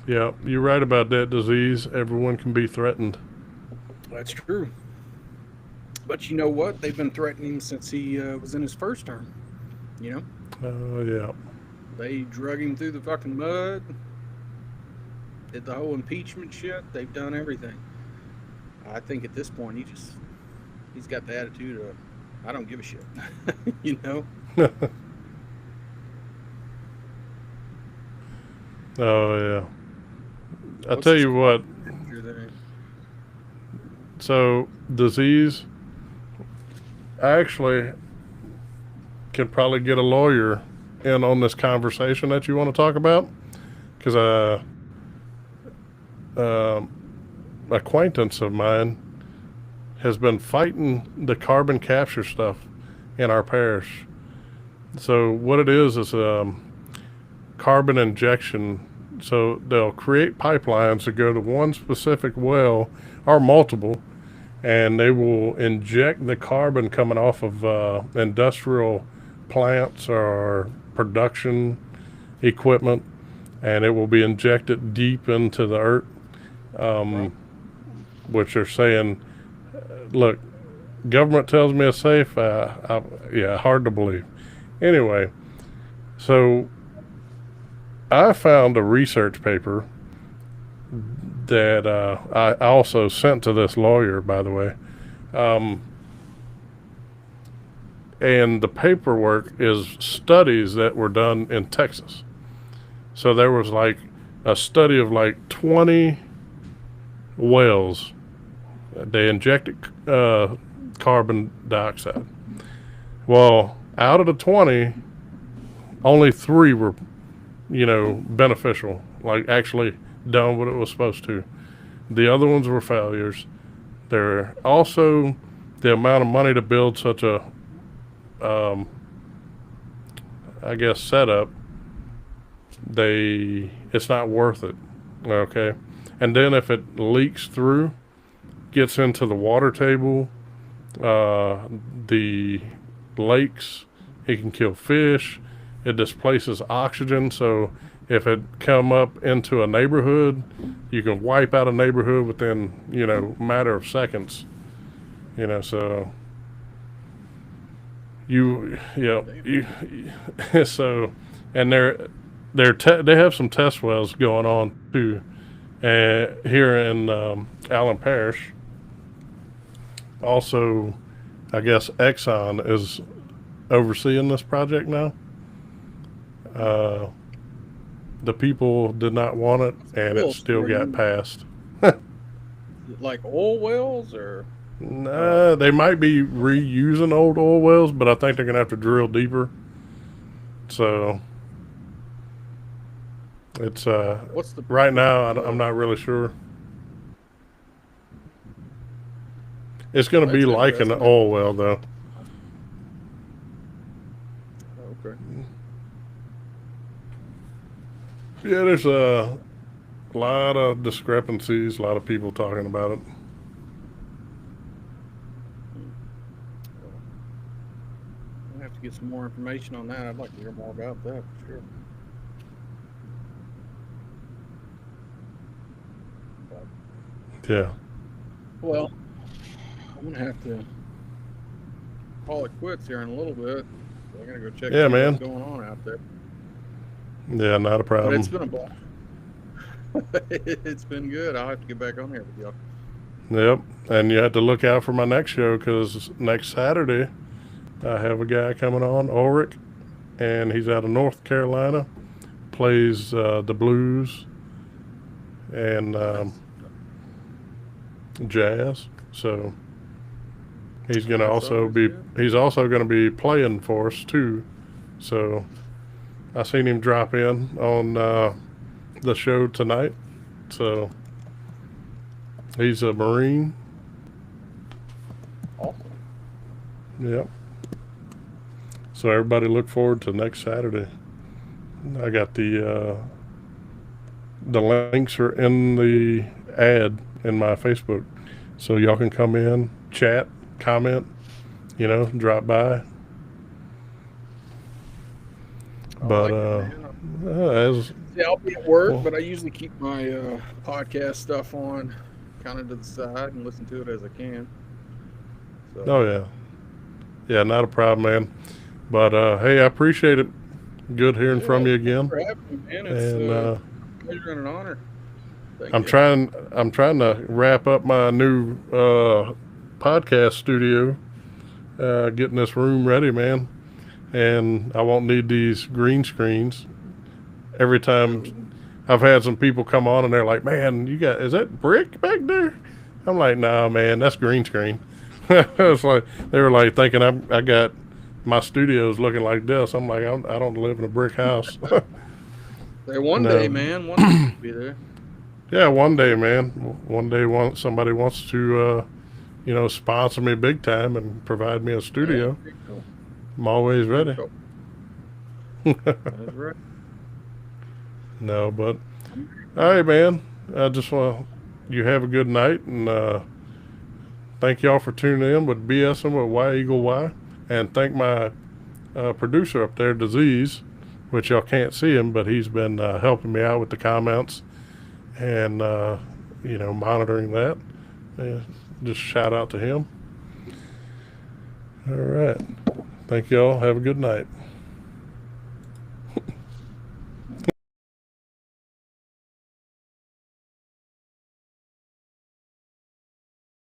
Yeah, you're right about that disease. Everyone can be threatened. That's true. But you know what? They've been threatening him since he was in his first term. Yeah. They drug him through the fucking mud. Did the whole impeachment shit. They've done everything. I think at this point he's got the attitude of, I don't give a shit. Oh yeah. I'll tell you what. So disease, I actually can probably get a lawyer in on this conversation that you want to talk about, because acquaintance of mine has been fighting the carbon capture stuff in our parish. So what it is carbon injection. So they'll create pipelines that go to one specific well or multiple, and they will inject the carbon coming off of industrial plants or production equipment, and it will be injected deep into the earth, which are saying, look, government tells me it's safe. Hard to believe. Anyway, so I found a research paper that I also sent to this lawyer, by the way. And the paperwork is studies that were done in Texas. So there was like a study of like 20 wells. They injected carbon dioxide. Well, out of the 20, only 3 were beneficial, like actually done what it was supposed to. The other ones were failures. There also the amount of money to build such a, setup. It's not worth it. Okay, and then if it leaks through, gets into the water table, the lakes, it can kill fish. It displaces oxygen, so if it come up into a neighborhood, you can wipe out a neighborhood within, matter of seconds. So So, and they have some test wells going on too, here in Allen Parish. Also, I guess Exxon is overseeing this project now. The people did not want it, and it still got passed. Like oil wells, or Nah, they might be reusing old oil wells, but I think they're gonna have to drill deeper. So it's what's the right now. I'm not really sure. It's gonna be That's like an interesting. oil well, though. Okay. Yeah, there's a lot of discrepancies. A lot of people talking about it. I have to get some more information on that. I'd like to hear more about that for sure. Yeah. Well, I'm gonna have to call it quits here in a little bit. So I'm gonna go check Yeah, see man. what's going on out there. Yeah, not a But problem. it's been a blast. It's been good. I'll have to get back on here with y'all. Yep. And you have to look out for my next show, because next Saturday I have a guy coming on, Ulrich, and he's out of North Carolina, plays the blues and jazz. So he's going to That's also always be good. he's also going to be playing for us too. So I seen him drop in on the show tonight. So he's a Marine. Awesome. Yep. So everybody look forward to next Saturday. I got the links are in the ad in my Facebook, so y'all can come in, chat, comment, drop by. But as See, I'll be at work, Well- but I usually keep my podcast stuff on kind of to the side and listen to it as I can. So, oh yeah, not a problem, man. But hey, I appreciate it. Good hearing from you again. Thanks for having me, man. It's And a pleasure and an honor. Thank I'm you. trying to wrap up my new podcast studio, getting this room ready, man. And I won't need these green screens. Every time I've had some people come on and they're like, "Man, is that brick back there?" I'm like, "Nah, man, that's green screen." It's like they were like thinking I got my studio's looking like this. I'm like, I don't live in a brick house. Say one No. day, man. One day you'll be there. Yeah, one day, man. One day, somebody wants to, sponsor me big time and provide me a studio. Yeah, cool. I'm always ready. Cool. That's right. No, but all right, man. I just want you have a good night, and thank y'all for tuning in with BSing with Y Eagle Y, and thank my producer up there, Disease, which y'all can't see him, but he's been helping me out with the comments and monitoring that. Just shout out to him. All right. Thank y'all. Have a good night.